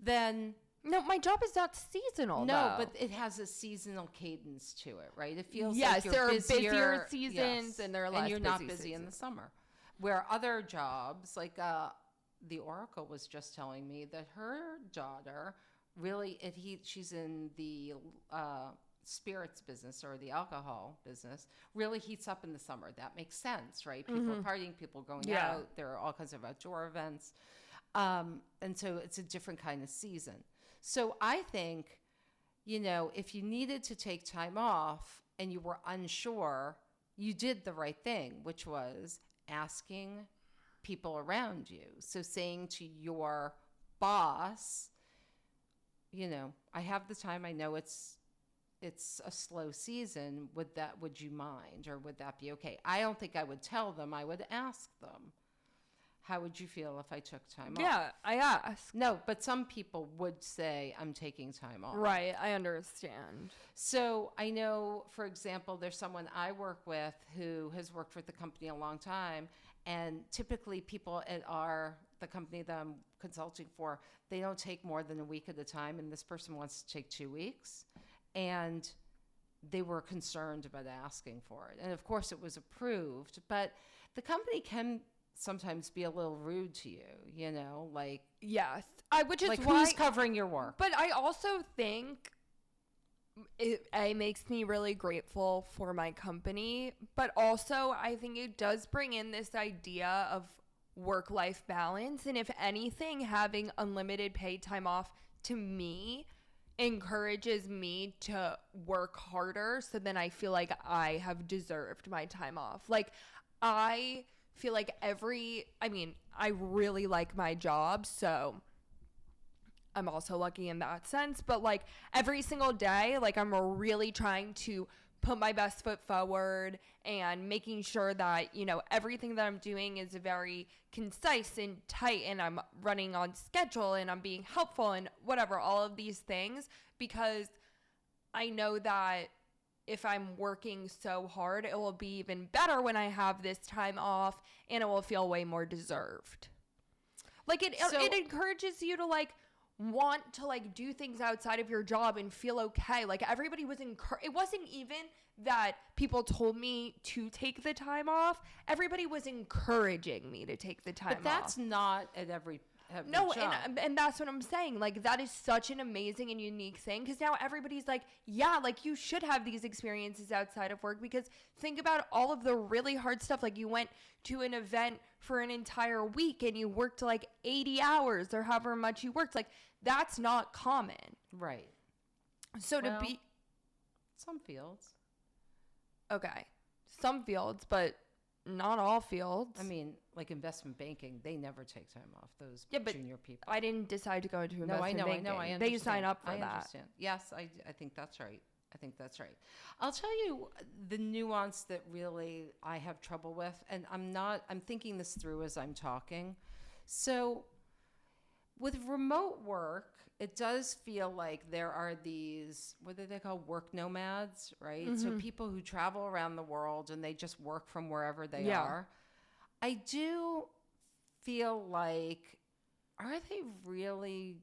Speaker 2: Then
Speaker 1: no, my job is not seasonal.
Speaker 2: No,
Speaker 1: though.
Speaker 2: but it has a seasonal cadence to it, right? It feels
Speaker 1: yes,
Speaker 2: like you're
Speaker 1: there are
Speaker 2: busier
Speaker 1: seasons and there are less
Speaker 2: and you're not
Speaker 1: busy
Speaker 2: busy in
Speaker 1: seasons.
Speaker 2: the summer. Where other jobs, like the Oracle was just telling me that her daughter really, she's in the spirits business or the alcohol business, really heats up in the summer. That makes sense, right? People partying, people going out. There are all kinds of outdoor events. And so it's a different kind of season. So I think, if you needed to take time off and you were unsure, you did the right thing, which was asking people around you. So saying to your boss, I have the time. I know it's a slow season. Would you mind, or would that be okay? I don't think I would tell them. I would ask them. How would you feel if I took time off?
Speaker 1: Yeah, I asked.
Speaker 2: No, but some people would say, I'm taking time off.
Speaker 1: Right, I understand.
Speaker 2: So I know, for example, there's someone I work with who has worked with the company a long time, and typically people at the company that I'm consulting for, they don't take more than a week at a time, and this person wants to take 2 weeks. And they were concerned about asking for it. And of course it was approved, but the company can sometimes be a little rude to you, like,
Speaker 1: yes, which is
Speaker 2: like
Speaker 1: why,
Speaker 2: who's covering your work.
Speaker 1: But I also think it makes me really grateful for my company, but also I think it does bring in this idea of work-life balance. And if anything, having unlimited paid time off to me encourages me to work harder, so then I feel like I have deserved my time off. Like, I feel like I really like my job, so I'm also lucky in that sense, but like every single day, like I'm really trying to put my best foot forward and making sure that, you know, everything that I'm doing is very concise and tight and I'm running on schedule and I'm being helpful and whatever, all of these things, because I know that if I'm working so hard, it will be even better when I have this time off and it will feel way more deserved. Like it encourages you to like want to like do things outside of your job and feel okay. Like everybody was it wasn't even that people told me to take the time off. Everybody was encouraging me to take the time off.
Speaker 2: But that's not at every
Speaker 1: no,
Speaker 2: job.
Speaker 1: And that's what I'm saying. Like that is such an amazing and unique thing, because now everybody's like, yeah, like you should have these experiences outside of work, because think about all of the really hard stuff. Like you went to an event for an entire week and you worked like 80 hours or however much you worked. Like that's not common.
Speaker 2: Right.
Speaker 1: So to be
Speaker 2: some fields.
Speaker 1: Okay. Some fields, but not all fields.
Speaker 2: I mean, like investment banking, they never take time off, those junior people.
Speaker 1: I didn't decide to go into investment banking.
Speaker 2: I know.
Speaker 1: They sign up for that.
Speaker 2: I understand. Yes, I think that's right. I'll tell you the nuance that really I have trouble with, and I'm thinking this through as I'm talking. So with remote work, it does feel like there are these, what do they call, work nomads, right? Mm-hmm. So people who travel around the world and they just work from wherever they are. I do feel like, are they really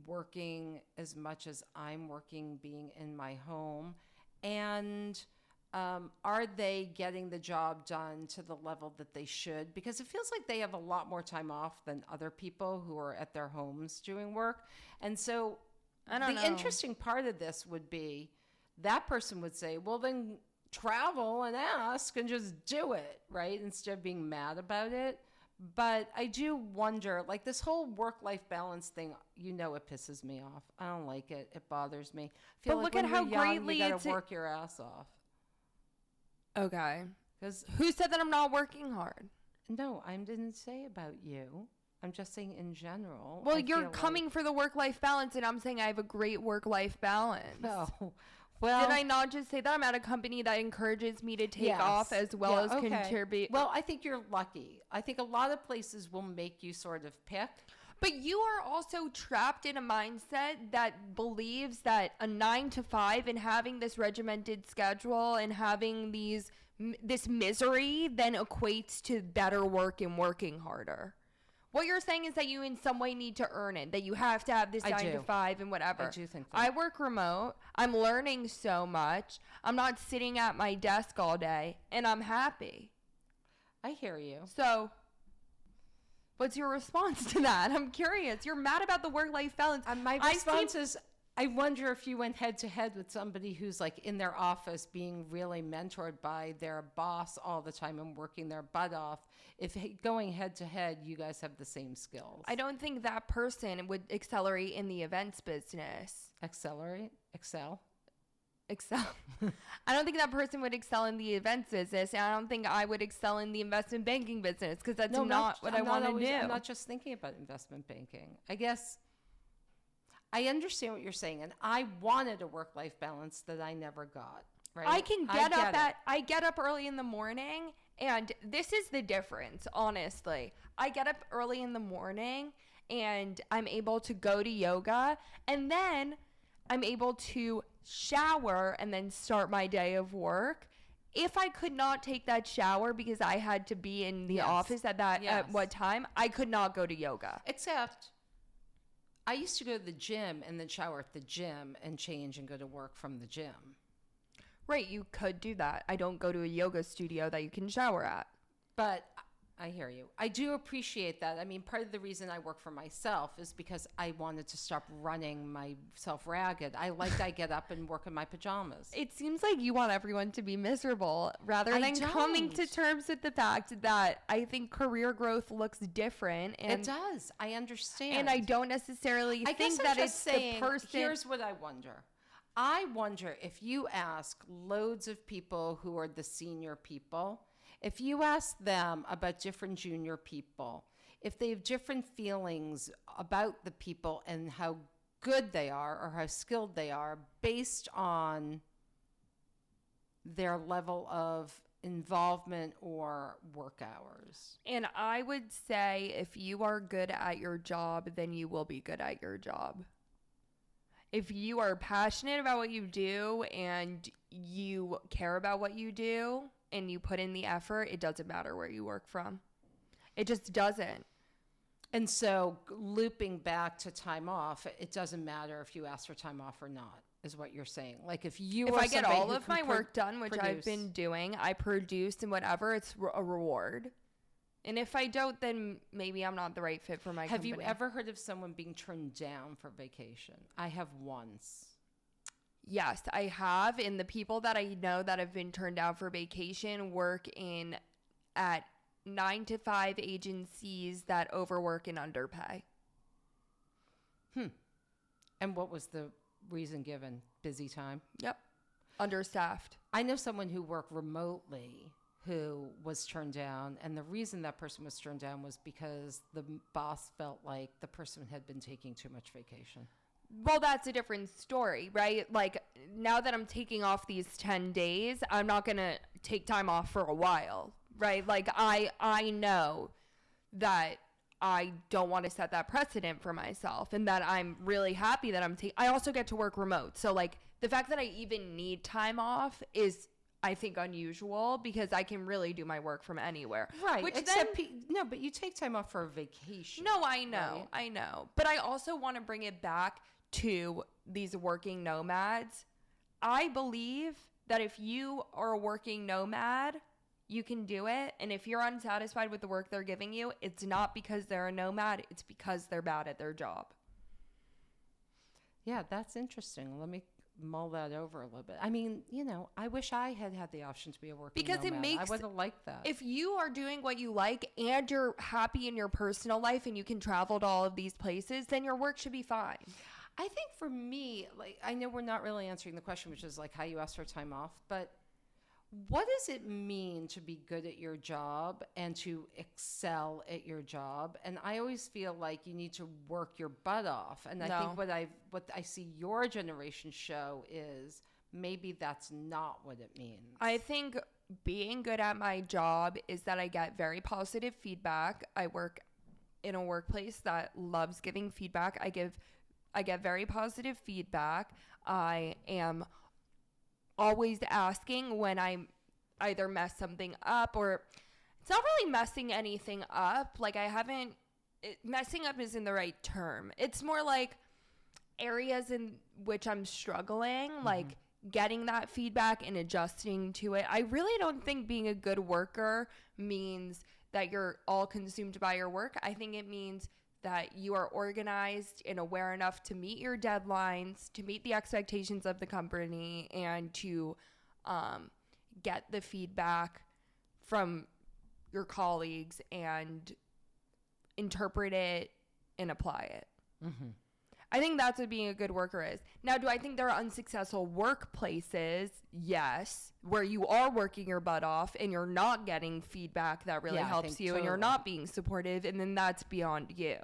Speaker 2: working as much as I'm working being in my home? And are they getting the job done to the level that they should? Because it feels like they have a lot more time off than other people who are at their homes doing work. And so the interesting part of this would be that person would say, well, then travel and ask and just do it, right? Instead of being mad about it. But I do wonder, like this whole work-life balance thing, you know, it pisses me off. I don't like it. It bothers me. I feel
Speaker 1: but
Speaker 2: like
Speaker 1: look at how greatly
Speaker 2: you gotta work your ass off.
Speaker 1: Okay. Because who said that I'm not working hard?
Speaker 2: No, I didn't say about you. I'm just saying in general.
Speaker 1: Well, you're coming for the work-life balance, and I'm saying I have a great work-life balance.
Speaker 2: No. Well,
Speaker 1: did I not just say that? I'm at a company that encourages me to take off as well as contribute.
Speaker 2: Well, I think you're lucky. I think a lot of places will make you sort of pick.
Speaker 1: But you are also trapped in a mindset that believes that a 9 to 5 and having this regimented schedule and having this misery then equates to better work and working harder. What you're saying is that you in some way need to earn it, that you have to have this 9 to 5 and whatever.
Speaker 2: I do think that.
Speaker 1: I work remote. I'm learning so much. I'm not sitting at my desk all day, and I'm happy.
Speaker 2: I hear you.
Speaker 1: So what's your response to that? I'm curious. You're mad about the work-life balance.
Speaker 2: My response is, I wonder if you went head-to-head with somebody who's like in their office being really mentored by their boss all the time and working their butt off. If going head-to-head, you guys have the same skills.
Speaker 1: I don't think that person would accelerate in the events business.
Speaker 2: Accelerate? Excel?
Speaker 1: I don't think that person would excel in the events business, and I don't think I would excel in the investment banking business, because that's not what I want to do.
Speaker 2: I'm not just thinking about investment banking. I guess I understand what you're saying, and I wanted a work-life balance that I never got. Right?
Speaker 1: I get up early in the morning, and this is the difference, honestly. I get up early in the morning, and I'm able to go to yoga, and then I'm able to shower and then start my day of work. If I could not take that shower because I had to be in the office at what time, I could not go to yoga.
Speaker 2: Except I used to go to the gym and then shower at the gym and change and go to work from the gym.
Speaker 1: Right, you could do that. I don't go to a yoga studio that you can shower at.
Speaker 2: But I hear you. I do appreciate that. I mean, part of the reason I work for myself is because I wanted to stop running myself ragged. I get up and work in my pajamas.
Speaker 1: It seems like you want everyone to be miserable rather than coming to terms with the fact that I think career growth looks different. And
Speaker 2: it does. I understand.
Speaker 1: And I don't necessarily think that it's the person.
Speaker 2: Here's what I wonder. I wonder if you ask loads of people who are the senior people, if you ask them about different junior people, if they have different feelings about the people and how good they are or how skilled they are based on their level of involvement or work hours.
Speaker 1: And I would say if you are good at your job, then you will be good at your job. If you are passionate about what you do and you care about what you do and you put in the effort, it doesn't matter where you work from. It just doesn't.
Speaker 2: And so looping back to time off, it doesn't matter if you ask for time off or not, is what you're saying. Like if I
Speaker 1: get all of my work done, which I've been doing, I produce and whatever, it's a reward. And if I don't, then maybe I'm not the right fit for my company.
Speaker 2: Have you ever heard of someone being turned down for vacation? I have once.
Speaker 1: Yes, I have. And the people that I know that have been turned down for vacation work at 9-to-5 agencies that overwork and underpay.
Speaker 2: And what was the reason given? Busy time?
Speaker 1: Yep. Understaffed.
Speaker 2: I know someone who worked remotely who was turned down, and the reason that person was turned down was because the boss felt like the person had been taking too much vacation.
Speaker 1: Well, that's a different story, right? Like, now that I'm taking off these 10 days, I'm not going to take time off for a while, right? Like, I know that I don't want to set that precedent for myself, and that I'm really happy that I also get to work remote. So, like, the fact that I even need time off is, I think, unusual because I can really do my work from anywhere.
Speaker 2: Right. No, but you take time off for a vacation.
Speaker 1: No, I know.
Speaker 2: Right?
Speaker 1: I know. But I also want to bring it back to these working nomads. I believe that if you are a working nomad, you can do it. And if you're unsatisfied with the work they're giving you, it's not because they're a nomad. It's because they're bad at their job.
Speaker 2: Yeah, that's interesting. Let me mull that over a little bit. I mean, I wish I had the option to be a working nomad. I would have liked that.
Speaker 1: If you are doing what you like and you're happy in your personal life and you can travel to all of these places, then your work should be fine.
Speaker 2: I think for me, like, I know we're not really answering the question, which is like how you ask for time off, but what does it mean to be good at your job and to excel at your job? And I always feel like you need to work your butt off. And I think what I see your generation show is maybe that's not what it means.
Speaker 1: I think being good at my job is that I get very positive feedback. I work in a workplace that loves giving feedback. I get very positive feedback. I am always asking when I either mess something up, or it's not really messing anything up. Like, messing up isn't the right term. It's more like areas in which I'm struggling, like getting that feedback and adjusting to it. I really don't think being a good worker means that you're all consumed by your work. I think it means that you are organized and aware enough to meet your deadlines, to meet the expectations of the company, and to get the feedback from your colleagues and interpret it and apply it. Mm-hmm. I think that's what being a good worker is. Now, do I think there are unsuccessful workplaces? Yes, where you are working your butt off and you're not getting feedback that really helps you, and you're not being supportive, and then that's beyond you.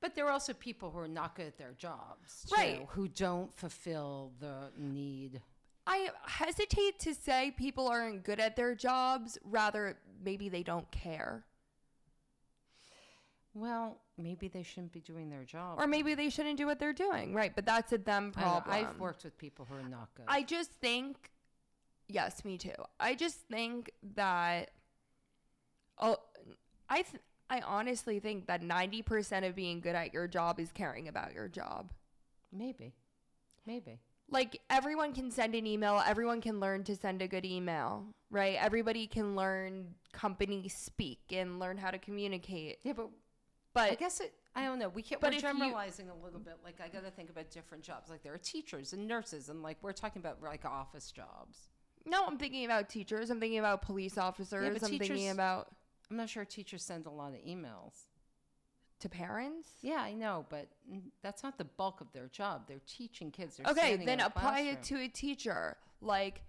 Speaker 2: But there are also people who are not good at their jobs, too,
Speaker 1: right?
Speaker 2: Who don't fulfill the need.
Speaker 1: I hesitate to say people aren't good at their jobs. Rather, maybe they don't care.
Speaker 2: Well, maybe they shouldn't be doing their job.
Speaker 1: Or maybe they shouldn't do what they're doing, right? But that's a them problem.
Speaker 2: I've worked with people who are not good.
Speaker 1: I just think, yes, me too. I just think that, I honestly think that 90% of being good at your job is caring about your job.
Speaker 2: Maybe.
Speaker 1: Like, everyone can send an email. Everyone can learn to send a good email, right? Everybody can learn company speak and learn how to communicate.
Speaker 2: Yeah, but I guess I don't know. We're generalizing a little bit. Like, I got to think about different jobs. Like, there are teachers and nurses, and like we're talking about like office jobs.
Speaker 1: No, I'm thinking about teachers. I'm thinking about police officers.
Speaker 2: I'm not sure teachers send a lot of emails
Speaker 1: to parents.
Speaker 2: Yeah, I know, but that's not the bulk of their job. They're teaching kids.
Speaker 1: Okay, then apply it to a teacher. Like,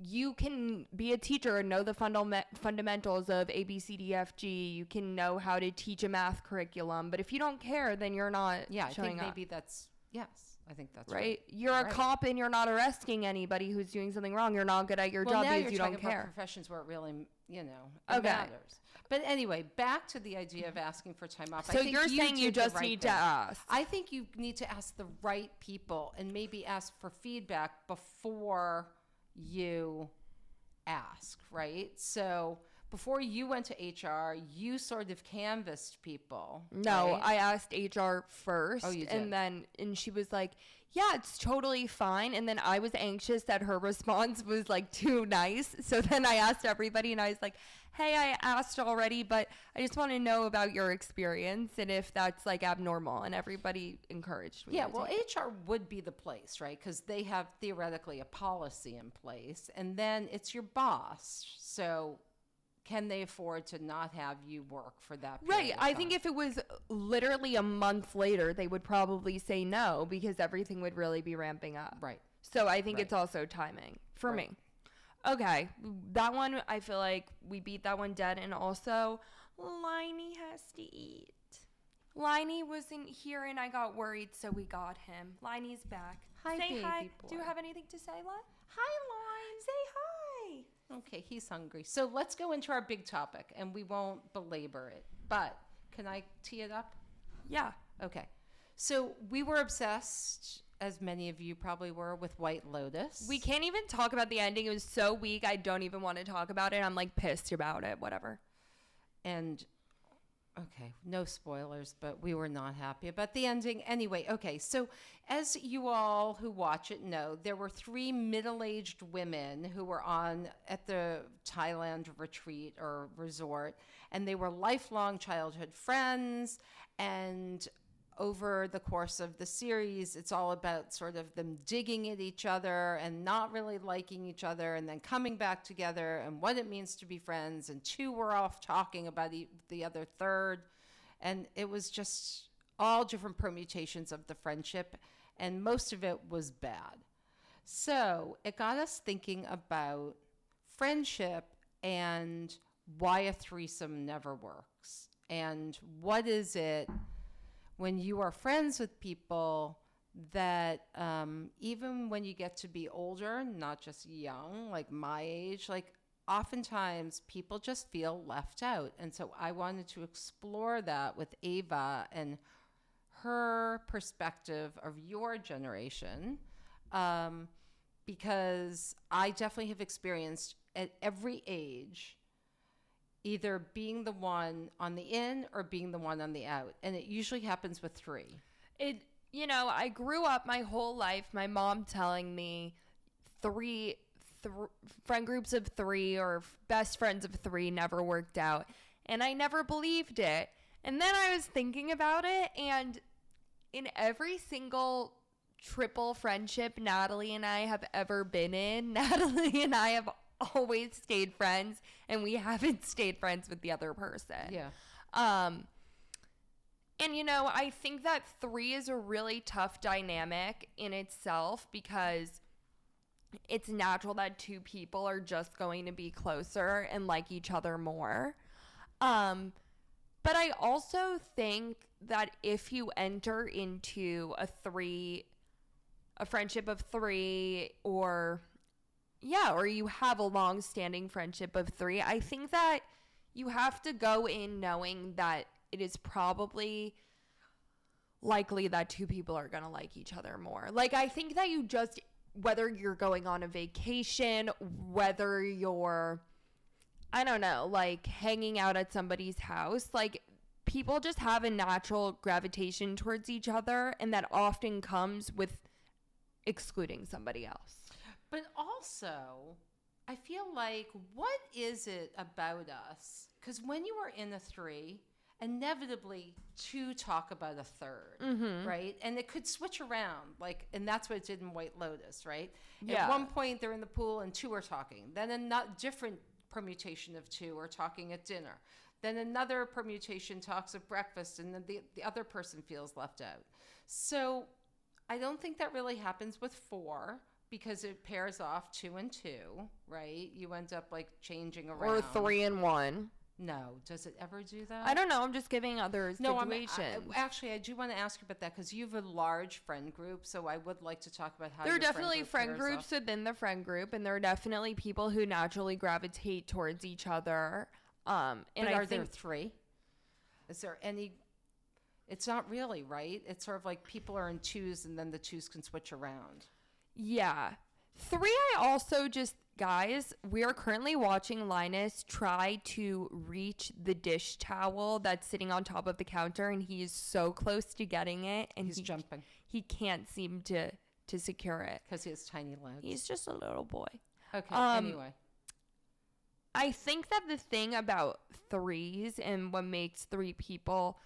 Speaker 1: you can be a teacher and know the fundamentals of A, B, C, D, F, G. You can know how to teach a math curriculum. But if you don't care, then you're not showing up.
Speaker 2: Maybe that's, yes. I think that's
Speaker 1: right. You're a
Speaker 2: right.
Speaker 1: cop and you're not arresting anybody who's doing something wrong. You're not good at your job because you don't care.
Speaker 2: About professions where it really, it matters. But anyway, back to the idea of asking for time off.
Speaker 1: So you're saying you just need to ask.
Speaker 2: I think you need to ask the right people and maybe ask for feedback before you ask, right? So before you went to HR, you sort of canvassed people.
Speaker 1: No,
Speaker 2: right?
Speaker 1: I asked HR first.
Speaker 2: Oh, you did?
Speaker 1: And she was like, yeah, it's totally fine. And then I was anxious that her response was like too nice. So then I asked everybody and I was like, hey, I asked already, but I just want to know about your experience and if that's like abnormal. And everybody encouraged me.
Speaker 2: Yeah, well, HR would be the place, right? Because they have theoretically a policy in place. And then it's your boss. So can they afford to not have you work for that period
Speaker 1: Right.
Speaker 2: of time?
Speaker 1: I think if it was literally a month later, they would probably say no because everything would really be ramping up.
Speaker 2: Right.
Speaker 1: So I think it's also timing for me. Okay. That one, I feel like we beat that one dead. And also, Liney has to eat. Liney wasn't here and I got worried, so we got him. Liney's back.
Speaker 2: Hi,
Speaker 1: say
Speaker 2: baby
Speaker 1: hi.
Speaker 2: boy.
Speaker 1: Do you have anything to say, Lon?
Speaker 2: Hi, Line.
Speaker 1: Say hi.
Speaker 2: Okay, he's hungry. So let's go into our big topic, and we won't belabor it. But can I tee it up?
Speaker 1: Yeah.
Speaker 2: Okay. So we were obsessed, as many of you probably were, with White Lotus.
Speaker 1: We can't even talk about the ending. It was so weak. I don't even want to talk about it. I'm like pissed about it. Whatever.
Speaker 2: And okay, no spoilers, but we were not happy about the ending. Anyway, okay, so as you all who watch it know, there were 3 middle-aged women who were at the Thailand retreat or resort, and they were lifelong childhood friends, and over the course of the series, it's all about sort of them digging at each other and not really liking each other and then coming back together and what it means to be friends. And 2 were off talking about the other third. And it was just all different permutations of the friendship. And most of it was bad. So it got us thinking about friendship and why a threesome never works. And what is it when you are friends with people that even when you get to be older, not just young, like my age, like oftentimes people just feel left out. And so I wanted to explore that with Ava and her perspective of your generation, because I definitely have experienced at every age either being the one on the in or being the one on the out. And it usually happens with 3.
Speaker 1: I grew up my whole life, my mom telling me friend groups of 3 or best friends of 3 never worked out. And I never believed it. And then I was thinking about it, and in every single triple friendship Natalie and I have ever been in, Natalie and I have always stayed friends, and we haven't stayed friends with the other person.
Speaker 2: Yeah.
Speaker 1: And I think that 3 is a really tough dynamic in itself because it's natural that 2 people are just going to be closer and like each other more. But I also think that if you enter into a friendship of 3 or you have a long-standing friendship of 3, I think that you have to go in knowing that it is probably likely that 2 people are going to like each other more. Like, I think that you just, whether you're going on a vacation, whether you're, I don't know, like hanging out at somebody's house, like people just have a natural gravitation towards each other, and that often comes with excluding somebody else.
Speaker 2: But also, I feel like, what is it about us? Because when you are in a 3, inevitably 2 talk about a third, right? And it could switch around, and that's what it did in White Lotus, right?
Speaker 1: Yeah.
Speaker 2: At one point, they're in the pool and 2 are talking. Then a different permutation of 2 are talking at dinner. Then another permutation talks at breakfast, and then the other person feels left out. So I don't think that really happens with 4. Because it pairs off 2 and 2, right? You end up changing around.
Speaker 1: Or 3 and 1.
Speaker 2: No. Does it ever do that?
Speaker 1: I don't know. I'm just giving other situations.
Speaker 2: Actually, I do want to ask you about that because you have a large friend group. So I would like to talk about how
Speaker 1: there are
Speaker 2: your
Speaker 1: definitely friend groups within the friend group, and there are definitely people who naturally gravitate towards each other. And
Speaker 2: are there three? Is there any? It's not really, right? It's sort of like people are in twos, and then the twos can switch around.
Speaker 1: Yeah. Three, I also just, guys, we are currently watching Linus try to reach the dish towel that's sitting on top of the counter, and he is so close to getting it, and
Speaker 2: he's jumping.
Speaker 1: He can't seem to secure it.
Speaker 2: Because he has tiny legs.
Speaker 1: He's just a little boy.
Speaker 2: Okay, anyway.
Speaker 1: I think that the thing about threes and what makes three people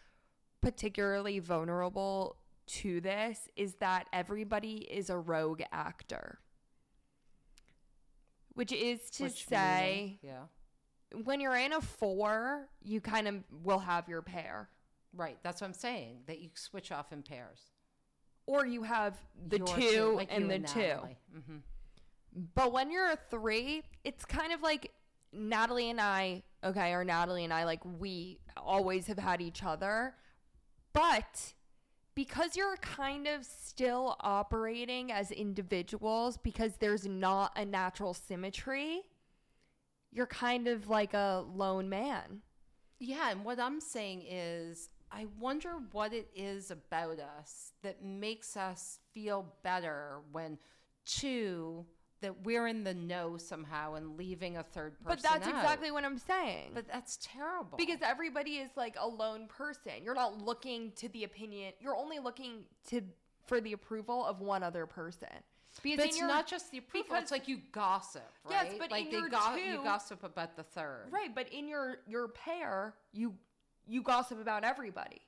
Speaker 1: particularly vulnerable to this is that everybody is a rogue actor. Which is to say, when you're in a four, you kind of will have your pair.
Speaker 2: Right. That's what I'm saying, that you switch off in pairs.
Speaker 1: Or you have the two like and the two. Mm-hmm. But when you're a three, it's kind of like Natalie and I, like we always have had each other. But because you're kind of still operating as individuals because there's not a natural symmetry, you're kind of like a lone man.
Speaker 2: Yeah, and what I'm saying is I wonder what it is about us that makes us feel better when that we're in the know somehow and leaving a third person
Speaker 1: But that's
Speaker 2: out.
Speaker 1: exactly what I'm saying.
Speaker 2: But that's terrible.
Speaker 1: Because everybody is like a lone person. You're not looking to the opinion. You're only looking for the approval of one other person.
Speaker 2: Because it's not just the approval. It's like you gossip, right?
Speaker 1: Yes, but
Speaker 2: like
Speaker 1: in
Speaker 2: you gossip about the third.
Speaker 1: Right, but in your pair, you gossip about everybody.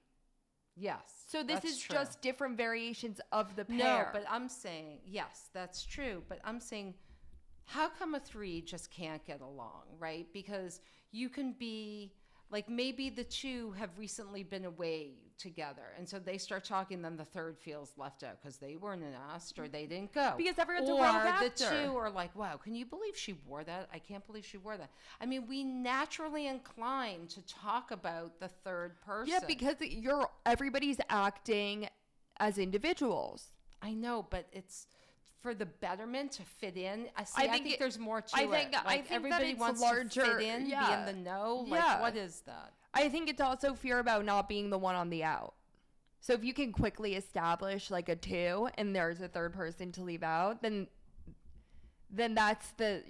Speaker 2: Yes.
Speaker 1: So this is
Speaker 2: true.
Speaker 1: Just different variations of the pair.
Speaker 2: No, but I'm saying, yes, that's true. But I'm saying, how come a three just can't get along, right? Because you can be, like maybe the two have recently been away together. And so they start talking, then the third feels left out because they weren't asked or they didn't go.
Speaker 1: Because everyone's a rogue
Speaker 2: actor. Or the two are like, wow, can you believe she wore that? I can't believe she wore that. I mean, we naturally incline to talk about the third person.
Speaker 1: Yeah, because everybody's acting as individuals.
Speaker 2: I know, but it's for the betterment to fit in. I think there's more to it. Like
Speaker 1: I think
Speaker 2: everybody wants to fit in, be in the know. Like, what is that?
Speaker 1: I think it's also fear about not being the one on the out. So if you can quickly establish like a two and there's a third person to leave out, then that's the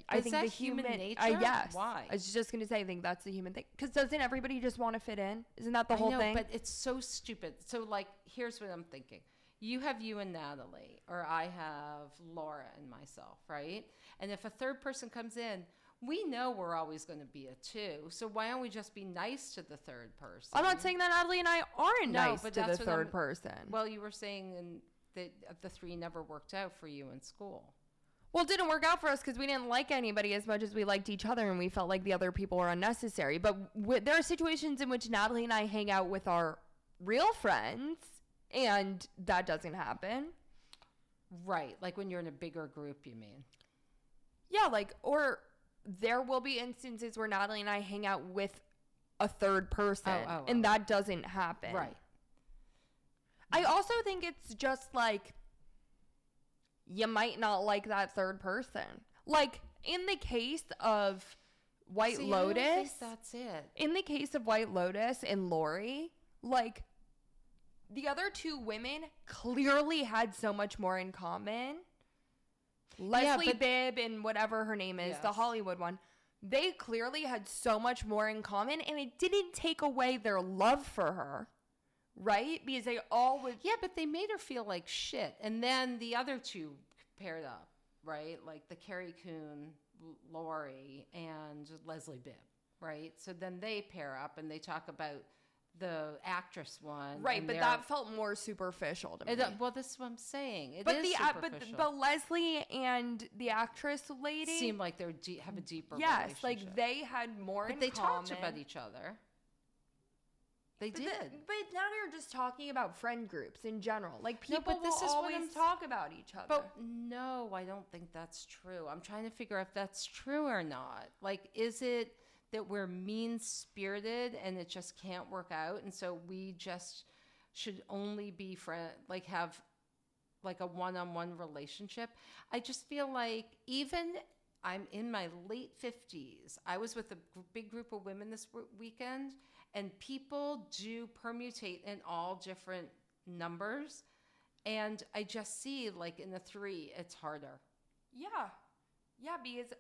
Speaker 2: human nature.
Speaker 1: Yes.
Speaker 2: Why?
Speaker 1: I was just gonna say I think that's the human thing. Because doesn't everybody just want to fit in? Isn't that the whole thing?
Speaker 2: But it's so stupid. So like, here's what I'm thinking. You have you and Natalie, or I have Laura and myself, right? And if a third person comes in, we know we're always going to be a two. So why don't we just be nice to the third person?
Speaker 1: I'm not saying that Natalie and I aren't nice to the third person.
Speaker 2: Well, you were saying that the three never worked out for you in school.
Speaker 1: Well, it didn't work out for us because we didn't like anybody as much as we liked each other, and we felt like the other people were unnecessary. But there are situations in which Natalie and I hang out with our real friends, and that doesn't happen.
Speaker 2: Right. Like when you're in a bigger group, you mean?
Speaker 1: Yeah, or there will be instances where Natalie and I hang out with a third person, and that doesn't happen.
Speaker 2: Right.
Speaker 1: I also think it's just like you might not like that third person. Like in the case of White Lotus,
Speaker 2: I don't think that's it.
Speaker 1: In the case of White Lotus and Lori, like the other two women clearly had so much more in common. Leslie Bibb and whatever her name is, the Hollywood one, they clearly had so much more in common, and it didn't take away their love for her, right? Because they all would...
Speaker 2: Yeah, but they made her feel like shit. And then the other two paired up, right? Like the Carrie Coon, Lori, and Leslie Bibb, right? So then they pair up, and they talk about the actress one,
Speaker 1: right? But that felt more superficial to me.
Speaker 2: Well, this is what I'm saying. Superficial.
Speaker 1: But Leslie and the actress lady
Speaker 2: seem like they have a deeper
Speaker 1: yes,
Speaker 2: relationship.
Speaker 1: like they had more in common.
Speaker 2: But they talked about each other. They did.
Speaker 1: But now you're just talking about friend groups in general. Like people will always talk about each other.
Speaker 2: But no, I don't think that's true. I'm trying to figure out if that's true or not. Like, is it that we're mean-spirited and it just can't work out. And so we just should only be have like a one-on-one relationship. I just feel like even I'm in my late 50s. I was with a big group of women this weekend, and people do permutate in all different numbers. And I just see like in the 3, it's harder.
Speaker 1: Yeah, because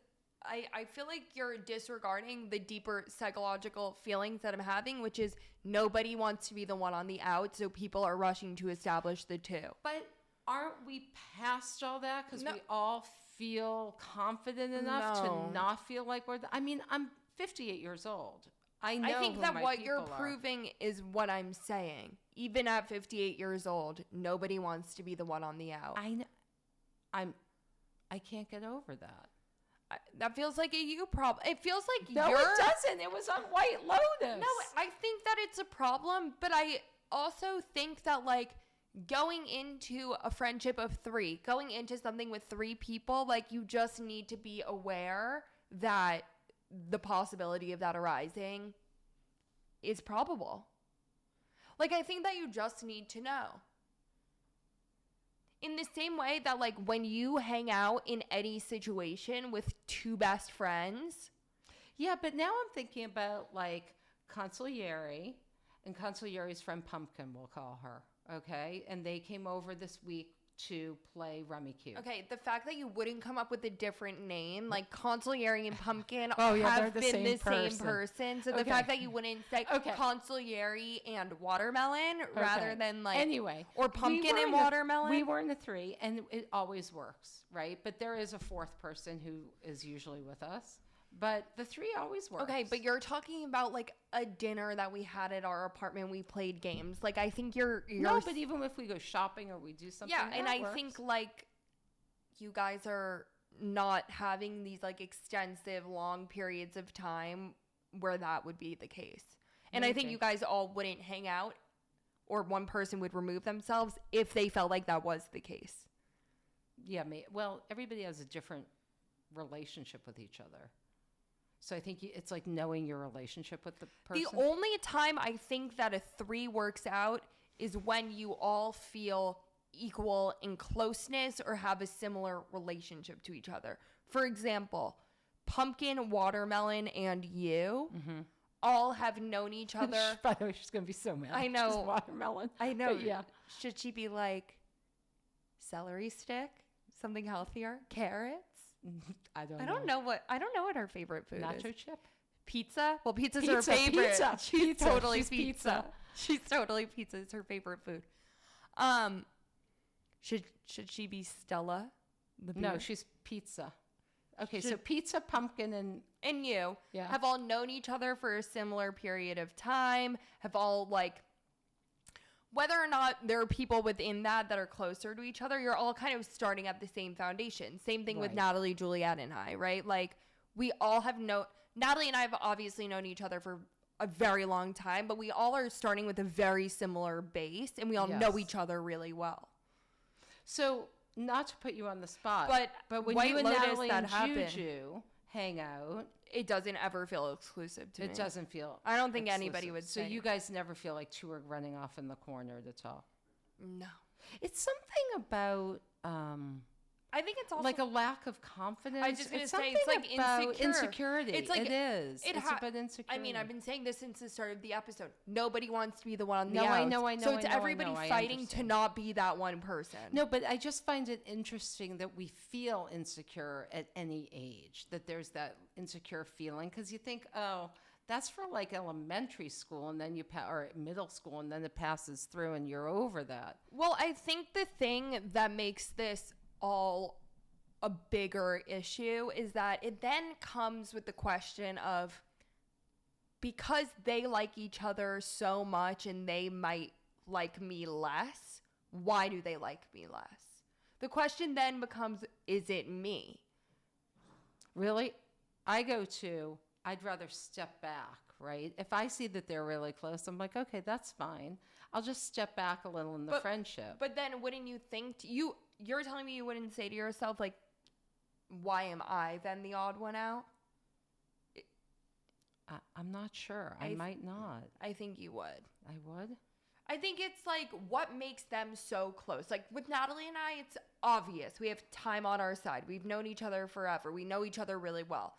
Speaker 1: I feel like you're disregarding the deeper psychological feelings that I'm having, which is nobody wants to be the one on the out, so people are rushing to establish the 2.
Speaker 2: But aren't we past all that? Because we all feel confident enough to not feel like I'm 58 years old. I think
Speaker 1: that what you're proving is what I'm saying. Even at 58 years old, nobody wants to be the one on the out.
Speaker 2: I know. I can't get over that.
Speaker 1: That feels like a you problem. It feels like
Speaker 2: No, it doesn't. It was on White Lotus.
Speaker 1: No, I think that it's a problem, but I also think that like going into a friendship of 3, going into something with 3 people, like you just need to be aware that the possibility of that arising is probable. Like, I think that you just need to know. In the same way that, like, when you hang out in any situation with 2 best friends.
Speaker 2: Yeah, but now I'm thinking about, like, Consigliere and Consigliere's friend Pumpkin, we'll call her, okay? And they came over this week to play Rummy Cube.
Speaker 1: Okay, the fact that you wouldn't come up with a different name, like Consigliere and Pumpkin
Speaker 2: have
Speaker 1: been the same person. So the fact that you wouldn't say Consigliere and Watermelon rather than like...
Speaker 2: Anyway.
Speaker 1: Or Pumpkin and Watermelon.
Speaker 2: We were in the 3, and it always works, right? But there is a 4th person who is usually with us. But the 3 always works.
Speaker 1: Okay, but you're talking about like a dinner that we had at our apartment. We played games. Like I think you're
Speaker 2: no, but even if we go shopping or we do something,
Speaker 1: and I think like you guys are not having these like extensive long periods of time where that would be the case. And I think you guys all wouldn't hang out, or one person would remove themselves if they felt like that was the case.
Speaker 2: Yeah, well, everybody has a different relationship with each other. So I think it's like knowing your relationship with the person.
Speaker 1: The only time I think that a 3 works out is when you all feel equal in closeness or have a similar relationship to each other. For example, Pumpkin, Watermelon, and you all have known each other.
Speaker 2: By the way, she's going to be so mad.
Speaker 1: I know.
Speaker 2: She's Watermelon.
Speaker 1: I know.
Speaker 2: But yeah.
Speaker 1: Should she be like celery stick? Something healthier? Carrots?
Speaker 2: I don't know
Speaker 1: what her favorite food is.
Speaker 2: Nacho chip?
Speaker 1: Pizza? Well, pizza's her favorite. She's totally
Speaker 2: She's
Speaker 1: pizza. She's totally pizza. It's her favorite food. Should she be Stella?
Speaker 2: No, she's pizza. Okay, so pizza, Pumpkin,
Speaker 1: and you have all known each other for a similar period of time, have all like, whether or not there are people within that are closer to each other, you're all kind of starting at the same foundation. Same thing with Natalie, Juliet, and I, right? Like, we all have Natalie and I have obviously known each other for a very long time, but we all are starting with a very similar base, and we all know each other really well.
Speaker 2: So, not to put you on the spot, but when
Speaker 1: White
Speaker 2: you and
Speaker 1: Lotus,
Speaker 2: Natalie
Speaker 1: that
Speaker 2: and
Speaker 1: happened.
Speaker 2: Juju hang out,
Speaker 1: it doesn't ever feel exclusive to me.
Speaker 2: It doesn't feel
Speaker 1: I don't think
Speaker 2: exclusive.
Speaker 1: anybody would say.
Speaker 2: So you guys never feel like 2 are running off in the corner to talk?
Speaker 1: No.
Speaker 2: It's something about
Speaker 1: I think it's also
Speaker 2: like a lack of confidence.
Speaker 1: I was just going to say,
Speaker 2: it's
Speaker 1: like
Speaker 2: insecurity. It's like, it is. It's about insecurity.
Speaker 1: I mean, I've been saying this since the start of the episode. Nobody wants to be the one on the
Speaker 2: outs.
Speaker 1: I
Speaker 2: know.
Speaker 1: So it's everybody fighting to not be that one person.
Speaker 2: No, but I just find it interesting that we feel insecure at any age, that there's that insecure feeling, because you think, oh, that's for like elementary school, and then or middle school, and then it passes through and you're over that.
Speaker 1: Well, I think the thing that makes this all a bigger issue is that it then comes with the question of, because they like each other so much and they might like me less, why do they like me less? The question then becomes, is it me?
Speaker 2: Really? I'd rather step back, right? If I see that they're really close, I'm like, okay, that's fine. I'll just step back a little in the friendship.
Speaker 1: But then wouldn't you think, you're telling me you wouldn't say to yourself, like, why am I then the odd one out?
Speaker 2: I'm not sure. I might not.
Speaker 1: I think you would.
Speaker 2: I would?
Speaker 1: I think it's like what makes them so close. Like with Natalie and I, it's obvious. We have time on our side. We've known each other forever. We know each other really well.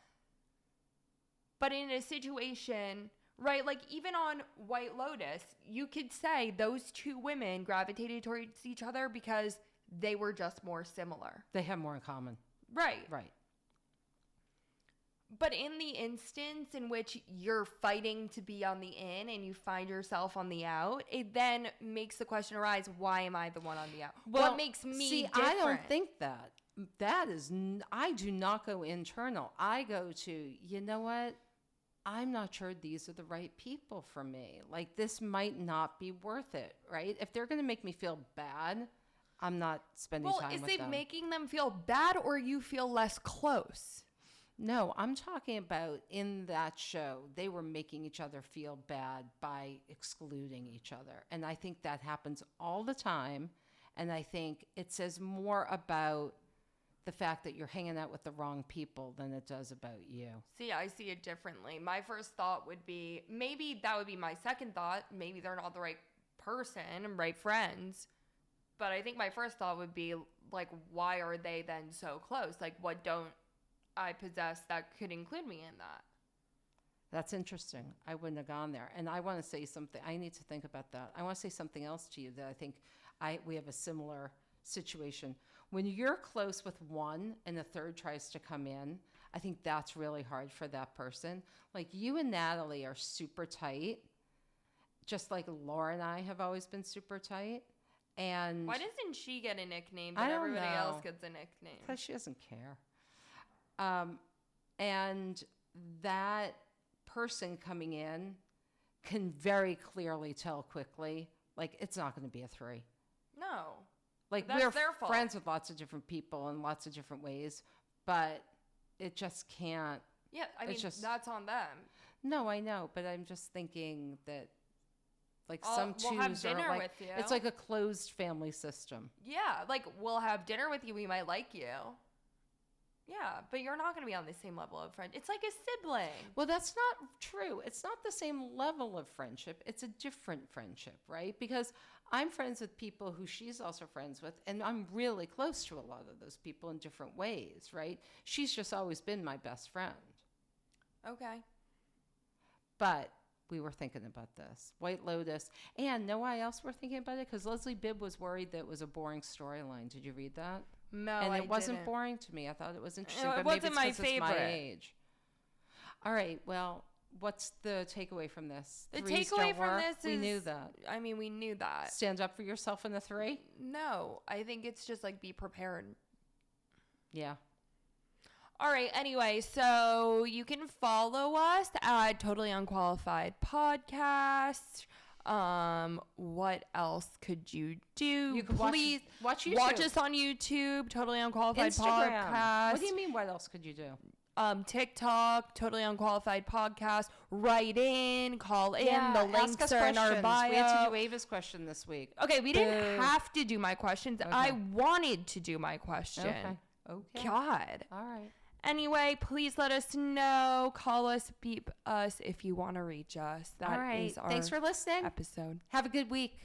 Speaker 1: But in a situation, right, like even on White Lotus, you could say those two women gravitated towards each other because they were just more similar.
Speaker 2: They have more in common.
Speaker 1: Right.
Speaker 2: Right.
Speaker 1: But in the instance in which you're fighting to be on the in and you find yourself on the out, it then makes the question arise, why am I the one on the out?
Speaker 2: Well,
Speaker 1: what makes me different?
Speaker 2: I don't think that. I do not go internal. I go to, you know what? I'm not sure these are the right people for me. Like, this might not be worth it, right? If they're going to make me feel bad, I'm not spending time with them.
Speaker 1: Well, is it making them feel bad or you feel less close?
Speaker 2: No, I'm talking about in that show, they were making each other feel bad by excluding each other. And I think that happens all the time. And I think it says more about the fact that you're hanging out with the wrong people than it does about you.
Speaker 1: See, I see it differently. My first thought would be, maybe that would be my second thought. Maybe they're not the right person and right friends. But I think my first thought would be, like, why are they then so close? Like, what don't I possess that could include me in that?
Speaker 2: That's interesting. I wouldn't have gone there. And I want to say something. I need to think about that. I want to say something else to you that I think we have a similar situation. When you're close with one and the third tries to come in, I think that's really hard for that person. Like, you and Natalie are super tight, just like Laura and I have always been super tight. And
Speaker 1: why doesn't she get a nickname, but everybody else gets a nickname?
Speaker 2: Because she doesn't care. And that person coming in can very clearly tell quickly, like, it's not going to be a 3.
Speaker 1: No.
Speaker 2: Like, we're friends with lots of different people in lots of different ways, but it just can't.
Speaker 1: Yeah, I mean, that's on them.
Speaker 2: No, I know, but I'm just thinking that, like, some twos
Speaker 1: we'll have dinner
Speaker 2: are like,
Speaker 1: with you.
Speaker 2: It's like a closed family system.
Speaker 1: Yeah, like, we'll have dinner with you. We might like you. Yeah, but you're not going to be on the same level of friend. It's like a sibling.
Speaker 2: Well, that's not true. It's not the same level of friendship. It's a different friendship, right? Because I'm friends with people who she's also friends with, and I'm really close to a lot of those people in different ways, right? She's just always been my best friend.
Speaker 1: Okay.
Speaker 2: But we were thinking about this. White Lotus. And know why else we're thinking about it? Because Leslie Bibb was worried that it was a boring storyline. Did you read that?
Speaker 1: No,
Speaker 2: and it wasn't
Speaker 1: didn't.
Speaker 2: boring to me. I thought it was interesting.
Speaker 1: No,
Speaker 2: but
Speaker 1: it wasn't
Speaker 2: maybe it's
Speaker 1: my
Speaker 2: 'cause
Speaker 1: favorite.
Speaker 2: It's my age. All right. Well, what's the takeaway from this?
Speaker 1: The
Speaker 2: Threes
Speaker 1: takeaway
Speaker 2: don't
Speaker 1: from
Speaker 2: work?
Speaker 1: this is...
Speaker 2: We knew that.
Speaker 1: I mean, we knew that.
Speaker 2: Stand up for yourself in the 3?
Speaker 1: No, I think it's just like be prepared.
Speaker 2: Yeah.
Speaker 1: All right. Anyway, so you can follow us at Totally Unqualified Podcast. What else could you do?
Speaker 2: You can
Speaker 1: please
Speaker 2: watch YouTube.
Speaker 1: Watch us on YouTube, Totally Unqualified
Speaker 2: Instagram.
Speaker 1: Podcast.
Speaker 2: What do you mean? What else could you do?
Speaker 1: TikTok, Totally Unqualified Podcast. Write in, call in.
Speaker 2: Yeah,
Speaker 1: the links are in our bio.
Speaker 2: We had to do Ava's question this week.
Speaker 1: Okay, we didn't have to do my questions.
Speaker 2: Okay.
Speaker 1: I wanted to do my question.
Speaker 2: Okay.
Speaker 1: God.
Speaker 2: All right.
Speaker 1: Anyway, please let us know. Call us, beep us if you want to reach us. That
Speaker 2: All right.
Speaker 1: is our
Speaker 2: Thanks for listening.
Speaker 1: episode.
Speaker 2: Have a good week.